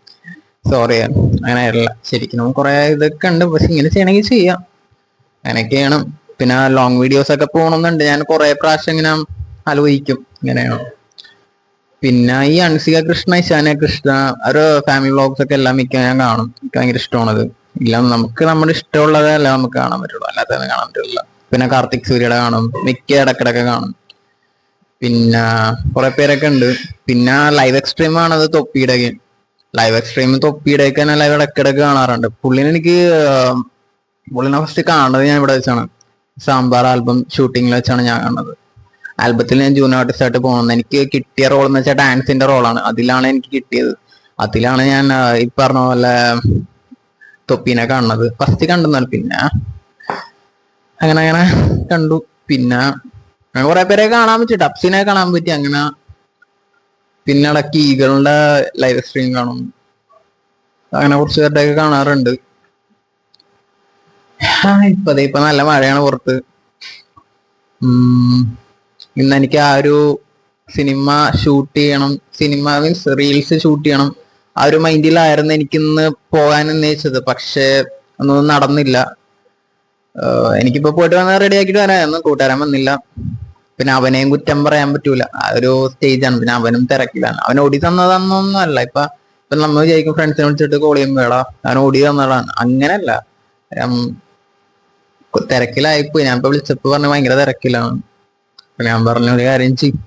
സോറി. അങ്ങനെ ആയിട്ടില്ല, ശരിക്കും കുറെ ഇതൊക്കെ ഉണ്ട്. പക്ഷെ ഇങ്ങനെ ചെയ്യണമെങ്കിൽ ചെയ്യാം, അങ്ങനെയൊക്കെയാണ്. പിന്നെ ലോങ് വീഡിയോസ് ഒക്കെ പോകണമെന്നുണ്ട്. ഞാൻ കുറെ പ്രാവശ്യം ഇങ്ങനെ ആലോചിക്കും ഇങ്ങനെയാണ്. പിന്നെ ഈ അൻസിക കൃഷ്ണ, ഇശാന കൃഷ്ണ, ഒരു ഫാമിലി വ്ളോഗ്സ് ഒക്കെ എല്ലാം മിക്ക ഞാൻ കാണും. എനിക്ക് ഭയങ്കര ഇഷ്ടമാണത്. ഇല്ല, നമുക്ക് നമ്മുടെ ഇഷ്ടമുള്ളതല്ല നമുക്ക് കാണാൻ പറ്റുള്ളൂ, അല്ലാത്തതൊന്നും കാണാൻ പറ്റില്ല. പിന്നെ കാർത്തിക് സൂര്യയുടെ കാണും, മിക്ക ഇടക്കിടക്ക് കാണും. പിന്നെ കുറെ പേരൊക്കെ ഉണ്ട്. പിന്നെ ലൈവ് എക്സ്ട്രീം ആണത് തൊപ്പിയുടെ. ലൈവ് എക്സ്ട്രീം തൊപ്പിയുടെ ഒക്കെ ഞാൻ ലൈവ് ഇടക്കിടക്ക് കാണാറുണ്ട്. പുള്ളിനെ ഫസ്റ്റ് കാണുന്നത് ഞാൻ ഇവിടെ വെച്ചാണ്, സാമ്പാർ ആൽബം ഷൂട്ടിങ്ങിൽ വെച്ചാണ് ഞാൻ കാണുന്നത്. ആൽബത്തിൽ ഞാൻ ജൂനിയർ ആർട്ടിസ്റ്റ് ആയിട്ട് പോകുന്നത്. എനിക്ക് കിട്ടിയ റോൾ എന്ന് വെച്ചാൽ ഡാൻസിന്റെ റോളാണ്. അതിലാണ് എനിക്ക് കിട്ടിയത്. അതിലാണ് ഞാൻ ഈ പറഞ്ഞ പോലെ തൊപ്പീനെ കാണുന്നത്. ഫസ്റ്റ് കണ്ടെന്നാൽ പിന്നെ അങ്ങനെ അങ്ങനെ കണ്ടു. പിന്നെ കുറെ പേരെ കാണാൻ പറ്റി, ടപ്സിനെ കാണാൻ പറ്റി. അങ്ങനെ പിന്നെ ഇടയ്ക്ക് ഈകളുടെ ലൈവ് സ്ട്രീം കാണും. അങ്ങനെ കുറച്ച് പേരുടെയൊക്കെ കാണാറുണ്ട്. ഇപ്പൊ നല്ല മഴയാണ് പുറത്ത്. ഇന്ന് എനിക്ക് ആ ഒരു സിനിമ ഷൂട്ട് ചെയ്യണം, സിനിമ മീൻസ് റീൽസ് ഷൂട്ട് ചെയ്യണം, ആ ഒരു മൈൻഡിലായിരുന്നു എനിക്കിന്ന് പോകാൻ ഉന്നയിച്ചത്. പക്ഷെ ഒന്നും നടന്നില്ല. എനിക്കിപ്പോ പോയിട്ട് വന്ന് റെഡി ആക്കിയിട്ട് വരാമെന്ന്, കൂട്ടുകാരൻ വന്നില്ല. പിന്നെ അവനെയും കുറ്റം പറയാൻ പറ്റൂല, ആ ഒരു സ്റ്റേജാണ്. പിന്നെ അവനും തിരക്കിലാണ്. അവൻ ഓടി തന്നതൊന്നും അല്ല. ഇപ്പൊ നമ്മൾ വിചാരിക്കും ഫ്രണ്ട്സിനെ വിളിച്ചിട്ട് കോൾ ചെയ്യുമ്പോ വേടാ അവൻ ഓടി തന്നതാണ്. അങ്ങനെയല്ല, തിരക്കിലായിപ്പോയി. ഞാൻ ഇപ്പൊ വിളിച്ചപ്പോ പറഞ്ഞ ഭയങ്കര തിരക്കിലാണ്. ഞാൻ പറഞ്ഞ ഒരു കാര്യം ചെയ്യും,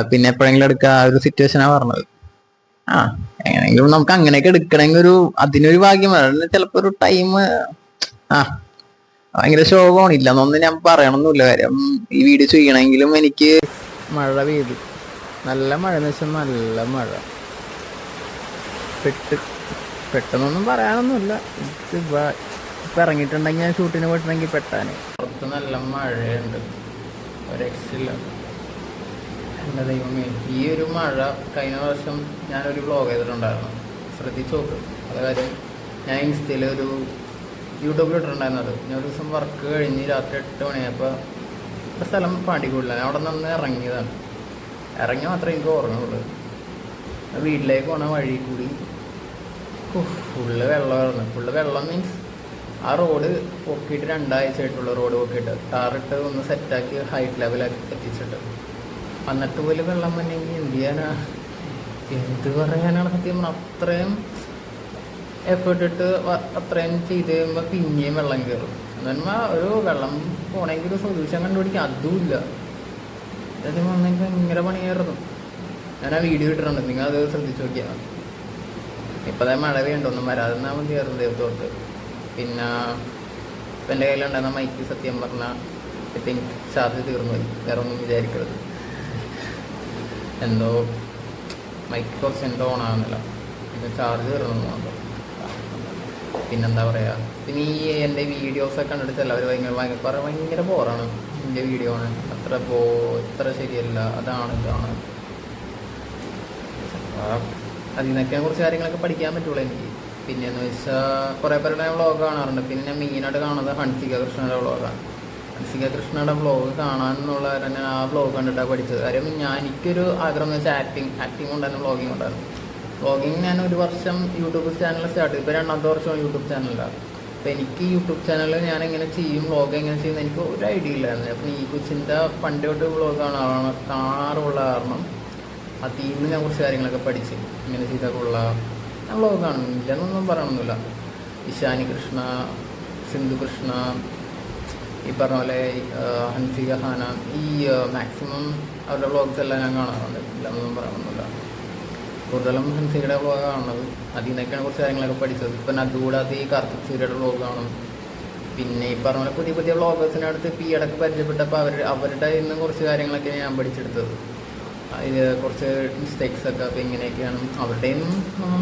പിന്നെ എപ്പോഴെങ്കിലും എടുക്കുക, ആ ഒരു സിറ്റുവേഷനാ പറഞ്ഞത്. എങ്ങനെയെങ്കിലും നമുക്ക് അങ്ങനെയൊക്കെ എടുക്കണമെങ്കിൽ അതിനൊരു ഭാഗ്യം വേണം. ചിലപ്പോ ഒരു ടൈം ഭയങ്കര ശോകമാണ്. ഇല്ലെന്നൊന്നും ഞാൻ പറയണമെന്നില്ല. കാര്യം ഈ വീഡിയോ ചെയ്യണമെങ്കിലും എനിക്ക് മഴ പെയ്തു, നല്ല മഴ എന്ന് വെച്ചാൽ നല്ല മഴ. പെട്ടെന്നൊന്നും പറയാനൊന്നുമില്ല. ഇപ്പൊ ഇറങ്ങിയിട്ടുണ്ടെങ്കിൽ ഞാൻ ഷൂട്ടിന് പോയിട്ടുണ്ടെങ്കിൽ പെട്ടാന്. പുറത്ത് നല്ല മഴയുണ്ട്, ഒരു രക്ഷയില്ല. എൻ്റെ ദൈവമേ, ഈ ഒരു മഴ കഴിഞ്ഞ വർഷം ഞാനൊരു വ്ളോഗ് ചെയ്തിട്ടുണ്ടായിരുന്നു, ശ്രദ്ധിച്ചു നോക്ക്. അത് കാര്യം ഞാൻ ഇൻസ്റ്റയിൽ ഒരു യൂട്യൂബിൽ ഇട്ടിട്ടുണ്ടായിരുന്നത്. ഞാൻ ഒരു ദിവസം വർക്ക് കഴിഞ്ഞ് രാത്രി 8 മണിയായപ്പോൾ സ്ഥലം പാണ്ടിക്കൂടില്ല, ഞാൻ അവിടെ നിന്ന് ഇറങ്ങിയതാണ്. ഇറങ്ങി മാത്രമേ എനിക്ക് ഓർമ്മയുള്ളൂ. വീട്ടിലേക്ക് പോണ വഴി കൂടി ഫുള്ള് വെള്ളമായിരുന്നു. ഫുള്ള് വെള്ളം മീൻസ് ആ റോഡ് പൊക്കിയിട്ട് 2 ആഴ്ചയായിട്ടുള്ള റോഡ് പൊക്കിയിട്ട് ടാറിട്ട് ഒന്ന് സെറ്റാക്കി ഹൈറ്റ് ലെവലാക്കി എത്തിച്ചിട്ട്, എന്നിട്ട് പോലും വെള്ളം വന്നെങ്കിൽ എന്ത് ചെയ്യാനാ, എന്ത് പറയാനാണ് സത്യം. അത്രയും എഫേർട്ട് ഇട്ട് അത്രയും ചെയ്ത് കഴിയുമ്പോൾ പിന്നെയും വെള്ളം കയറും. എന്നാൽ ഒരു വെള്ളം പോണെങ്കിൽ ഒരു സൊല്യൂഷൻ കണ്ടുപിടിക്കുക, അതുമില്ല. സത്യം വന്നെങ്കിൽ ഭയങ്കര പണിയായിരുന്നു. ഞാൻ ആ വീഡിയോ ഇട്ടിട്ടുണ്ട്, നിങ്ങൾ അത് ശ്രദ്ധിച്ചു നോക്കിയാൽ. ഇപ്പോഴത്തെ മഴ വേണ്ടൊന്നും വരാതെന്നാൽ മതിയായിരുന്നു ദൈവത്തോട്ട്. പിന്നെ ഇപ്പം എൻ്റെ കയ്യിലുണ്ടായിരുന്ന മൈക്ക് സത്യം പറഞ്ഞാൽ ഐ തിങ്ക് ചാർജ് തീർന്നു പോയി. വേറെ ഒന്നും വിചാരിക്കരുത്, എന്തോ മൈക്ക് കുറച്ച് എന്തോ ഓണാകുന്നില്ല, പിന്നെ ചാർജ് തീർന്നു മാത്രം. പിന്നെന്താ പറയുക, പിന്നെ ഈ എൻ്റെ വീഡിയോസൊക്കെ കണ്ടിട്ട് എല്ലാവരും ഭയങ്കര ബോറാണ്. എൻ്റെ വീഡിയോ ആണ് ഇത്ര ശരിയല്ല, അതാണ് ഇതാണ്. അതിൽ നിന്നൊക്കെ കുറച്ച് കാര്യങ്ങളൊക്കെ പഠിക്കാൻ പറ്റുള്ളൂ എനിക്ക്. പിന്നെയെന്ന് വെച്ചാൽ കുറേ പേരുടെ വ്ളോഗ് കാണാറുണ്ട്. പിന്നെ ഞാൻ മെയിനായിട്ട് കാണുന്നത് ഹൻസിക കൃഷ്ണയുടെ വ്ളോഗാണ്. ഹൻസിക കൃഷ്ണയുടെ വ്ളോഗ് കാണാനെന്നുള്ള തന്നെ ആ വ്ളോഗ് കണ്ടിട്ടാണ് പഠിച്ചത്. കാര്യം എനിക്കൊരു ആഗ്രഹം എന്ന് വെച്ചാൽ ആക്ടിങ് ഉണ്ടായിരുന്നു, വ്ളോഗിങ് ഉണ്ടായിരുന്നു. വ്ളോഗിങ് ഞാൻ ഒരു വർഷം യൂട്യൂബ് ചാനൽ സ്റ്റാർട്ട് ചെയ്തു. ഇപ്പോൾ 2ാമത്തെ വർഷമാണ് യൂട്യൂബ് ചാനലിലാണ്. അപ്പോൾ എനിക്ക് യൂട്യൂബ് ചാനൽ ഞാൻ എങ്ങനെ ചെയ്യും, വ്ളോഗ് എങ്ങനെ ചെയ്യുന്നത് എനിക്ക് ഒരു ഐഡിയ ഇല്ലായിരുന്നു. അപ്പം ഈ കൊച്ചിൻ്റെ പണ്ട് തൊട്ട് വ്ളോഗ് കാണാറുള്ള കാരണം അതിൽ നിന്ന് ഞാൻ കുറച്ച് കാര്യങ്ങളൊക്കെ പഠിച്ച് ഇങ്ങനെ ചെയ്താൽ കൊള്ളാം. ഞാൻ വ്ളോഗ് കാണും, ഇല്ലെന്നൊന്നും പറയണമെന്നില്ല. ഇഷാനി കൃഷ്ണ, സിന്ധു കൃഷ്ണ, ഈ പറഞ്ഞ പോലെ ഹൻസിക ഹാന, ഈ മാക്സിമം അവരുടെ വ്ളോഗ്സ് എല്ലാം ഞാൻ കാണാറുണ്ട്, ഇല്ലെന്നൊന്നും പറയണമെന്നില്ല. കൂടുതലും ഹൻസികയുടെ വ്ളോഗ് കാണുന്നത്. അതിൽ നിന്നൊക്കെയാണ് കുറച്ച് കാര്യങ്ങളൊക്കെ പഠിച്ചത്. ഇപ്പം അതുകൂടാതെ ഈ കാർത്തിക് സൂര്യയുടെ വ്ളോഗ് കാണും. പിന്നെ ഈ പറഞ്ഞ പോലെ പുതിയ പുതിയ വ്ളോഗേഴ്സിൻ്റെ അടുത്ത് ഇപ്പോൾ ഈ ഇടയ്ക്ക് പരിചയപ്പെട്ടപ്പോൾ അവരുടെ ഇന്ന് കുറച്ച് കാര്യങ്ങളൊക്കെ ഞാൻ പഠിച്ചെടുത്തത്. അതിൽ കുറച്ച് മിസ്റ്റേക്സൊക്കെ അപ്പോൾ ഇങ്ങനെയൊക്കെയാണ് അവരുടെയും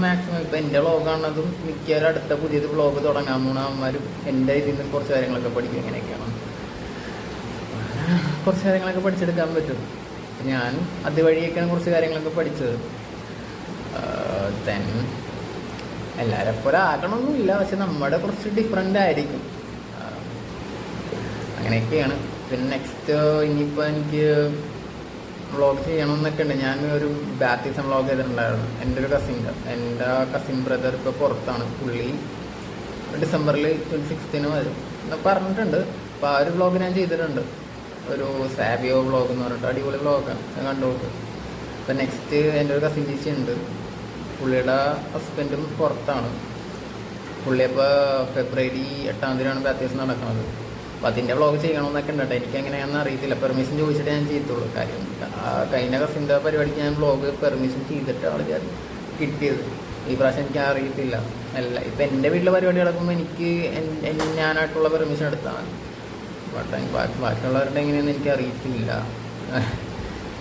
മാക്സിമം. ഇപ്പോൾ എൻ്റെ വ്ളോഗ് കാണുന്നതും മിക്കവരും അടുത്ത പുതിയത് വ്ളോഗ് തുടങ്ങാൻ പോണ അവന്മാരും എൻ്റെ ഇതിൽ നിന്ന് കുറച്ച് കാര്യങ്ങളൊക്കെ പഠിക്കും. ഇങ്ങനെയൊക്കെയാണ് കുറച്ച് കാര്യങ്ങളൊക്കെ പഠിച്ചെടുക്കാൻ പറ്റും. ഞാൻ അതുവഴിയൊക്കെയാണ് കുറച്ച് കാര്യങ്ങളൊക്കെ പഠിച്ചത്. ദെൻ എല്ലാവരെ പോലെ ആകണമെന്നില്ല, പക്ഷെ നമ്മുടെ കുറച്ച് ഡിഫറെൻ്റ് ആയിരിക്കും. അങ്ങനെയൊക്കെയാണ്. പിന്നെ നെക്സ്റ്റ് ഇനിയിപ്പോൾ എനിക്ക് വ്ളോഗ് ചെയ്യണമെന്നൊക്കെ ഉണ്ട്. ഞാൻ ഒരു ബാപ്റ്റിസം വ്ളോഗ് ചെയ്തിട്ടുണ്ടായിരുന്നു. എൻ്റെ കസിൻ ബ്രദർ ഇപ്പോൾ പുറത്താണ്. പുള്ളി ഡിസംബറിൽ 26 വരും എന്ന് പറഞ്ഞിട്ടുണ്ട്. അപ്പോൾ ആ ഒരു വ്ളോഗ് ഞാൻ ചെയ്തിട്ടുണ്ട്. ഒരു സാബിയോ വ്ളോഗ് എന്ന് പറഞ്ഞിട്ട് അടിപൊളി വ്ളോഗാണ്, ഞാൻ കണ്ടുപോക്ക്. ഇപ്പം നെക്സ്റ്റ് എൻ്റെ ഒരു കസിൻ ചേച്ചി ഉണ്ട്. പുള്ളിയുടെ ഹസ്ബൻഡും പുറത്താണ്. പുള്ളി അപ്പോൾ ഫെബ്രുവരി 8 ബാപ്റ്റിസം നടക്കുന്നത്. അപ്പോൾ അതിൻ്റെ വ്ളോഗ് ചെയ്യണമെന്നൊക്കെ ഉണ്ട്. എനിക്ക് എങ്ങനെയാണെന്ന് അറിയത്തില്ല. പെർമിഷൻ ചോദിച്ചിട്ട് ഞാൻ ചെയ്തുള്ളൂ. കാര്യം കഴിഞ്ഞ കസിൻ്റെ പരിപാടിക്ക് ഞാൻ വ്ളോഗ് പെർമിഷൻ ചെയ്തിട്ടാണ് ഞാൻ കിട്ടിയത്. ഈ പ്രാവശ്യം എനിക്ക് അറിയത്തില്ല. ഇപ്പം എൻ്റെ വീട്ടിലെ പരിപാടി നടക്കുമ്പോൾ എനിക്ക് ഞാനായിട്ടുള്ള പെർമിഷൻ എടുത്താൽ മതി. ബാക്കിയുള്ളവരുടെ എങ്ങനെയാണെന്ന് എനിക്ക് അറിയത്തില്ല.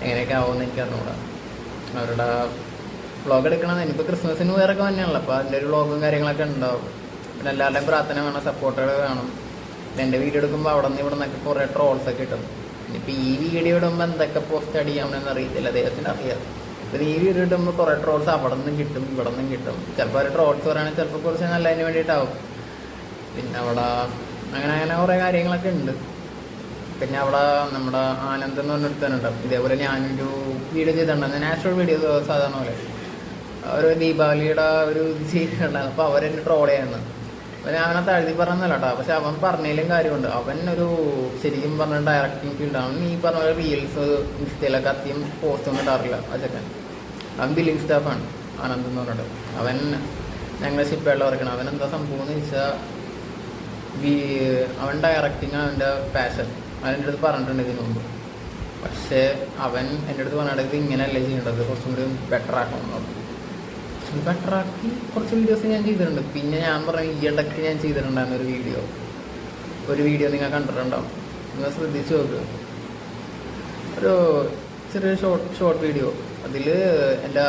എങ്ങനെയൊക്കെ ആവുമെന്ന് എനിക്ക് അറിഞ്ഞൂടാ. അവരുടെ വ്ളോഗ് എടുക്കണം. എനിക്കിപ്പോൾ ക്രിസ്മസിന് വേറൊക്കെ തന്നെയാണല്ലോ. അപ്പോൾ അതിൻ്റെ ഒരു വ്ളോഗും കാര്യങ്ങളൊക്കെ ഉണ്ടാവും. പിന്നെ എല്ലാവരുടെയും പ്രാർത്ഥന വേണം, സപ്പോർട്ടുകൾ വേണം. എൻ്റെ വീഡിയോ എടുക്കുമ്പോൾ അവിടെ നിന്ന് ഇവിടെ നിന്നൊക്കെ കുറേ ട്രോൾസൊക്കെ കിട്ടും. ഇനിയിപ്പോൾ ഈ വീഡിയോ ഇടുമ്പോൾ എന്തൊക്കെ പോസ്റ്റ് അടിയാമെന്ന് അറിയത്തില്ല, അദ്ദേഹത്തിന് അറിയാം. പിന്നെ ഈ വീഡിയോ ഇടുമ്പോൾ കുറേ ട്രോൾസ് അവിടെ നിന്നും കിട്ടും, ഇവിടെ നിന്നും കിട്ടും. ചിലപ്പോൾ ഒരു ട്രോൾസ് പറയുകയാണെങ്കിൽ ചിലപ്പോൾ കുറച്ച് നല്ലതിന് വേണ്ടിയിട്ടാവും. പിന്നെ അവിടെ അങ്ങനെ കുറേ കാര്യങ്ങളൊക്കെ ഉണ്ട്. പിന്നെ അവിടെ നമ്മുടെ ആനന്ദ് എന്ന് പറഞ്ഞെടുത്താനുണ്ട്. ഇതേപോലെ ഞാനൊരു വീഡിയോ ചെയ്തിട്ടുണ്ടായിരുന്നു, നാച്ചുറൽ വീഡിയോ സാധാരണ പോലെ. ഒരു ദീപാവലിയുടെ ഒരു ഇത് ചെയ്തിട്ടുണ്ടായിരുന്നു. അപ്പോൾ അവരെന്നെ ട്രോൾ ചെയ്യുന്നത്. അപ്പോൾ ഞാൻ അവനെ തഴുതി പറഞ്ഞതല്ല കേട്ടോ. പക്ഷെ അവൻ പറഞ്ഞതിലും കാര്യമുണ്ട്. അവൻ ഒരു ശരിക്കും പറഞ്ഞ ഡയറക്റ്റിംഗ് ഫീൽഡാണ്. ഈ പറഞ്ഞ പോലെ റീൽസ് ഇൻസ്റ്റയിലൊക്കെ അത്യം പോസ്റ്റ് ഒന്നും ഇടാറില്ല ആ ചെക്കൻ. അവൻ ബില്ലിംഗ് സ്റ്റാഫാണ്, ആനന്ദ് എന്ന് പറഞ്ഞിട്ട്. അവൻ ഞങ്ങളുടെ ഷിപ്പുകളിൽ വർക്കണം. അവൻ എന്താ സംഭവം എന്ന് വെച്ചാൽ അവൻ ഡയറക്റ്റിംഗ് അവൻ്റെ പാഷൻ. അവൻ്റെ അടുത്ത് പറഞ്ഞിട്ടുണ്ട് ഇതിനു മുമ്പ്. പക്ഷേ അവൻ എൻ്റെ അടുത്ത് പറഞ്ഞിട്ട് ഇത് ഇങ്ങനെയല്ലേ ചെയ്യേണ്ടത്, കുറച്ചും കൂടി ബെറ്റർ ആക്കണം. ബെറ്ററാക്കി കുറച്ച് വീഡിയോസ് ഞാൻ ചെയ്തിട്ടുണ്ട്. പിന്നെ ഞാൻ പറഞ്ഞു ഈ ഇടയ്ക്ക് ഞാൻ ചെയ്തിട്ടുണ്ടായിരുന്നു ഒരു വീഡിയോ നിങ്ങൾ കണ്ടിട്ടുണ്ടാവും. നിങ്ങൾ ശ്രദ്ധിച്ച് നോക്ക്. ഒരു ചെറിയ ഷോർട്ട് വീഡിയോ. അതിൽ എൻ്റെ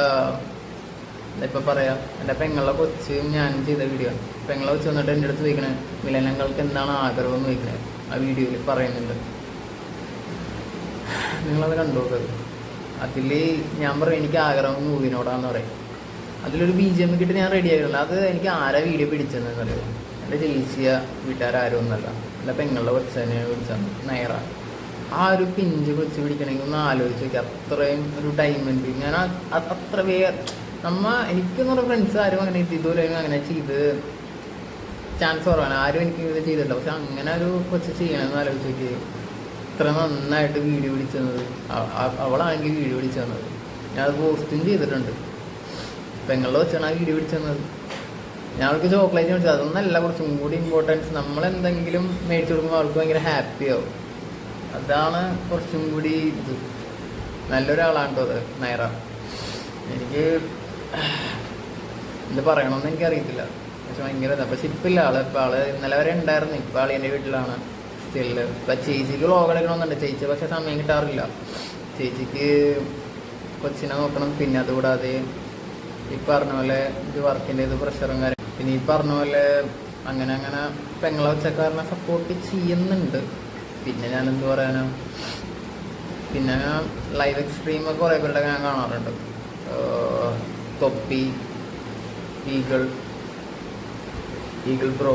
ഇപ്പം പറയാം, എൻ്റെ പെങ്ങളെ കൊച്ച് ഞാൻ ചെയ്ത വീഡിയോ ആണ്. പെങ്ങളെ കൊച്ച് വന്നിട്ട് എൻ്റെ അടുത്ത് ചോദിക്കണേ മിലനങ്ങൾക്ക് എന്താണ് ആഗ്രഹം എന്ന് ചോദിക്കണേ. ആ വീഡിയോയിൽ പറയുന്നുണ്ട്. നിങ്ങളത് കണ്ടുപോക്കത്. അതിൽ ഞാൻ പറയും എനിക്ക് ആഗ്രഹം മൂവിനോടാന്ന് പറയും. അതിലൊരു BGM കിട്ടി ഞാൻ റെഡി ആയിട്ടില്ല. അത് എനിക്ക് ആരാ വീഡിയോ പിടിച്ചതെന്ന് അറിയാം. എൻ്റെ ചേച്ചിയ വീട്ടുകാരും ഒന്നല്ല, എൻ്റെ പെങ്ങളുടെ കൊച്ചനെ വിളിച്ചാണ് നയറ. ആ ഒരു പിഞ്ച് കൊച്ച് പിടിക്കണമെങ്കിൽ ഒന്ന് ആലോചിച്ച് നോക്കി. അത്രയും ഒരു ടൈം ഉണ്ട്. ഞാൻ അത്ര എനിക്കെന്ന് പറഞ്ഞ ഫ്രണ്ട്സ് ആരും അങ്ങനെ ഇതുപോലെ അങ്ങനെ ചെയ്ത് ചാൻസ് കുറവാണ്. ആരും എനിക്ക് ഇത് ചെയ്തിട്ടില്ല. പക്ഷെ അങ്ങനെ ഒരു കൊച്ച് ചെയ്യണമെന്ന് ആലോചിച്ച് നോക്കി. ഇത്ര നന്നായിട്ട് വീഡിയോ പിടിച്ചത് അവളാണെങ്കിൽ വീഡിയോ പിടിച്ചു തന്നത്. ഞാനത് പോസ്റ്റും ചെയ്തിട്ടുണ്ട്. പെങ്ങളുടെ വെച്ചാണ് ആ വീഡിയോ പിടിച്ചത്. ഞങ്ങൾക്ക് ചോക്ലേറ്റ് മേടിച്ചത്. അതൊന്നല്ല, കുറച്ചും കൂടി ഇമ്പോർട്ടൻസ്. നമ്മളെന്തെങ്കിലും മേടിച്ചു കൊടുക്കുമ്പോൾ അവൾക്ക് ഭയങ്കര ഹാപ്പി ആവും. അതാണ് കുറച്ചും കൂടി ഇത്. നല്ലൊരാളാണ് കേട്ടോ അത് നയറ. എനിക്ക് എന്ത് പറയണമെന്ന് എനിക്കറിയത്തില്ല. പക്ഷെ ഭയങ്കര പക്ഷെ ഇപ്പം ഇല്ല ആള്. ഇപ്പം ആള് ഇന്നലെ വരെ ഉണ്ടായിരുന്നു. ഇപ്പം ആൾ എൻ്റെ വീട്ടിലാണ് സ്റ്റില്. ഇപ്പം ചേച്ചിക്ക് വ്ളോഗ് എടുക്കണമെന്നുണ്ട്. ചേച്ചി പക്ഷെ സമയം കിട്ടാറില്ല. ചേച്ചിക്ക് കൊച്ചിനെ നോക്കണം. പിന്നെ അതുകൂടാതെ ഈ പറഞ്ഞ പോലെ ഇത് വർക്കിൻ്റെ ഇത് പ്രഷറും കാര്യം. പിന്നെ ഈ പറഞ്ഞ പോലെ അങ്ങനെ പെങ്ങളെ വെച്ചക്കാരനെ സപ്പോർട്ട് ചെയ്യുന്നുണ്ട്. പിന്നെ ഞാനെന്ത് പറയാനോ, പിന്നെ ലൈവ് എക്സ്ട്രീമൊക്കെ കുറേ പേരുടെ ഞാൻ കാണാറുണ്ട്. തൊപ്പി, ഈഗിൾ ബ്രോ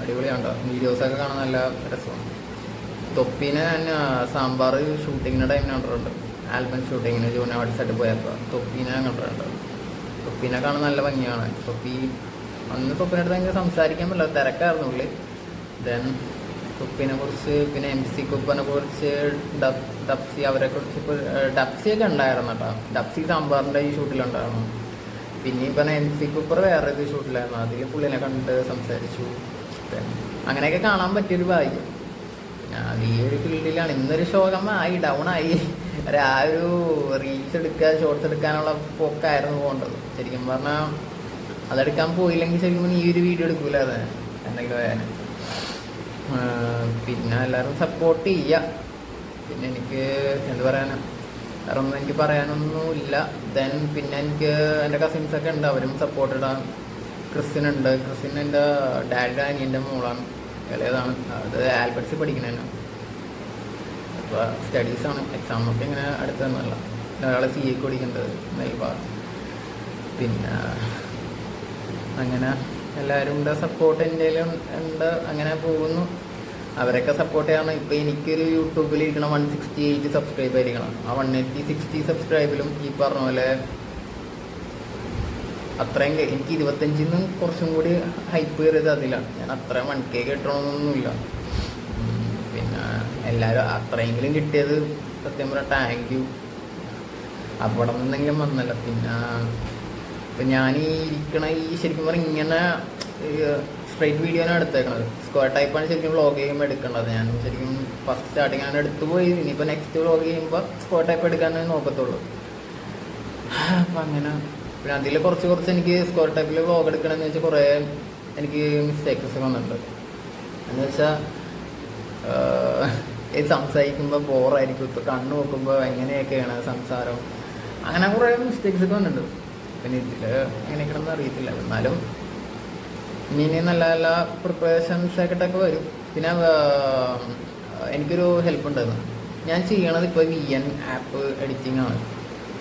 അടിപൊളിയാണ്ടോ. വീഡിയോസൊക്കെ കാണാൻ നല്ല രസമാണ്. തൊപ്പീനെ ഞാൻ സാമ്പാർ ഷൂട്ടിങ്ങിൻ്റെ ടൈമിന് കണ്ടിട്ടുണ്ട്. ആൽബം ഷൂട്ടിങ്ങിന് ജൂൺ അവാർഡ്സായിട്ട് പോയപ്പോൾ തൊപ്പീനെ ഞാൻ കണ്ടിട്ടുണ്ട്. തൊപ്പീനെ കാണാൻ നല്ല ഭംഗിയാണ്. തൊപ്പി അന്ന് തൊപ്പിൻ്റെ അടുത്ത് എനിക്ക് സംസാരിക്കാൻ പറ്റില്ല, തിരക്കായിരുന്നു ഉള്ളി. ദെൻ തൊപ്പിനെ കുറിച്ച് പിന്നെ MC കുപ്പനെ കുറിച്ച് ഡപ്സി അവരെ കുറിച്ച് ഡപ്സിയൊക്കെ ഉണ്ടായിരുന്നു കേട്ടോ. ഡപ്സി സാമ്പാറിൻ്റെ ഈ ഷൂട്ടിലുണ്ടായിരുന്നു. പിന്നെ ഇപ്പം MC കുപ്പർ വേറെ ഇത് ഷൂട്ടിലായിരുന്നു. അതിൽ പുള്ളിനെ കണ്ട് സംസാരിച്ചു. അങ്ങനെയൊക്കെ കാണാൻ പറ്റിയൊരു ഭാഗ്യം. അത് ഈ ഒരു ഫീൽഡിലാണ്. ഇന്നൊരു ശോകമായി ഡൗൺ ആയി. ആ ഒരു റീൽസ് എടുക്കുക ഷോർട്സ് എടുക്കാനുള്ള പോക്കായിരുന്നു പോകേണ്ടത്. ശരിക്കും പറഞ്ഞാൽ അതെടുക്കാൻ പോയില്ലെങ്കിൽ ശരിക്കും ഈ ഒരു വീഡിയോ എടുക്കൂല എന്തെങ്കിലും ആയാലും. പിന്നെ എല്ലാവരും സപ്പോർട്ട് ചെയ്യുക. പിന്നെ എനിക്ക് എന്ത് പറയാനാ, വേറെ ഒന്നും എനിക്ക് പറയാനൊന്നുമില്ല. ദെൻ പിന്നെ എനിക്ക് എൻ്റെ കസിൻസൊക്കെ ഉണ്ട്, അവരും സപ്പോർട്ട് ഇടാൻ. ക്രിസ്ത്യനുണ്ട്. ക്രിസ്ത്യൻ എൻ്റെ ഡാഡിയുടെ അനിയൻ്റെ മോളാണ്, ഇളയതാണ്. അത് ആൽബർട്സിൽ പഠിക്കണേന്. അപ്പോൾ സ്റ്റഡീസാണ്, എക്സാമൊക്കെ ഇങ്ങനെ അടുത്ത് തന്നല്ല. ഒരാളെ CA പഠിക്കേണ്ടത് നെൽവ. പിന്നെ അങ്ങനെ എല്ലാവരും ഉണ്ട്, സപ്പോർട്ട് എൻ്റെ ഉണ്ട്. അങ്ങനെ പോകുന്നു. അവരൊക്കെ സപ്പോർട്ട് ചെയ്യണം. ഇപ്പോൾ എനിക്കൊരു യൂട്യൂബിൽ ഇരിക്കണം 168 സബ്സ്ക്രൈബ് ആയിരിക്കണം. ആ 160 സബ്സ്ക്രൈബിലും ഈ പറഞ്ഞ പോലെ അത്രയും എനിക്ക് 25 കുറച്ചും കൂടി ഹൈപ്പ് കയറിയത് അതിലാണ്. ഞാൻ അത്രയും 1K കിട്ടണമെന്നൊന്നുമില്ല. പിന്നെ എല്ലാവരും അത്രയെങ്കിലും കിട്ടിയത് സത്യം പറയാം താങ്ക് യു. അവിടെ നിന്നെങ്കിലും വന്നല്ല. പിന്നെ ഇപ്പം ഞാൻ ഈ ഇരിക്കണ ഈ ശരിക്കും പറഞ്ഞാൽ ഇങ്ങനെ സ്ട്രൈറ്റ് വീഡിയോനാണ് എടുത്തേക്കണത്. സ്ക്വയർ ടൈപ്പാണ് ശരിക്കും വ്ളോഗ് ചെയ്യുമ്പോൾ എടുക്കേണ്ടത്. ഞാൻ ശരിക്കും ഫസ്റ്റ് സ്റ്റാർട്ടിങ് ആണ് എടുത്തു പോയി. ഇനിയിപ്പോൾ നെക്സ്റ്റ് വ്ളോഗ് ചെയ്യുമ്പോൾ സ്ക്വയർ ടൈപ്പ് എടുക്കാനേ നോക്കത്തുള്ളൂ. അപ്പം അങ്ങനെ പിന്നെ അതിൽ കുറച്ച് എനിക്ക് സ്ക്വയർ ടൈപ്പിൽ വ്ളോഗ് എടുക്കണമെന്ന് വെച്ചാൽ കുറേ എനിക്ക് മിസ്റ്റേക്സ് വന്നിട്ടുണ്ട്. എന്ന് വെച്ചാൽ ഇത് സംസാരിക്കുമ്പോൾ ബോറായിരിക്കും. ഇപ്പോൾ കണ്ണ് നോക്കുമ്പോൾ എങ്ങനെയൊക്കെയാണ് സംസാരം, അങ്ങനെ കുറേ മിസ്റ്റേക്സ് ഒക്കെ വന്നിട്ടുണ്ട്. പിന്നെ ഇതിൽ എങ്ങനെയൊക്കെയാണെന്ന് അറിയത്തില്ല. എന്നാലും ഇനി നല്ല നല്ല പ്രിപ്പറേഷൻസ് ആയിട്ടൊക്കെ വരും. പിന്നെ എനിക്കൊരു ഹെൽപ്പ് ഉണ്ടായിരുന്നു. ഞാൻ ചെയ്യണത് ഇപ്പോൾ VN ആപ്പ് എഡിറ്റിംഗ് ആണ്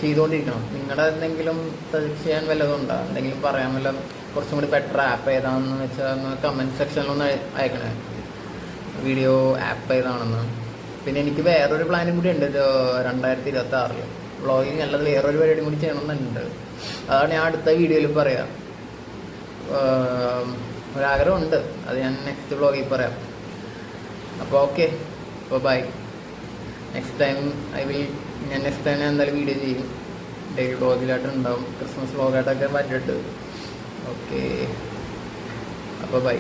ചെയ്തുകൊണ്ടിരിക്കണം. നിങ്ങളുടെ എന്തെങ്കിലും സജസ്റ്റ് ചെയ്യാൻ വല്ലതും ഉണ്ടോ, എന്തെങ്കിലും പറയാൻ വല്ല കുറച്ചും കൂടി ബെറ്റർ ആപ്പ് ഏതാണെന്ന് വെച്ചാൽ ഒന്ന് കമൻറ്റ് സെക്ഷനിലൊന്ന് അയക്കണേ, വീഡിയോ ആപ്പ് ഏതാണെന്ന്. പിന്നെ എനിക്ക് വേറൊരു പ്ലാനും കൂടി ഉണ്ട് 2026 വ്ളോഗിങ് അല്ലാതെ വേറൊരു പരിപാടി കൂടി ചെയ്യണമെന്നുണ്ട്. അതാണ് ഞാൻ അടുത്ത വീഡിയോയിൽ പറയാം. ഒരാഗ്രഹമുണ്ട്, അത് ഞാൻ നെക്സ്റ്റ് വ്ളോഗിൽ പറയാം. അപ്പോൾ ഓക്കെ, അപ്പോൾ ബൈ. നെക്സ്റ്റ് ടൈം ഞാൻ എന്തായാലും വീഡിയോ ചെയ്യും. ഡെയിലി വ്ളോഗിലായിട്ട് ഉണ്ടാവും, ക്രിസ്മസ് വ്ളോഗായിട്ടൊക്കെ പറ്റിയിട്ട്. ഓക്കെ, അപ്പോൾ ബൈ.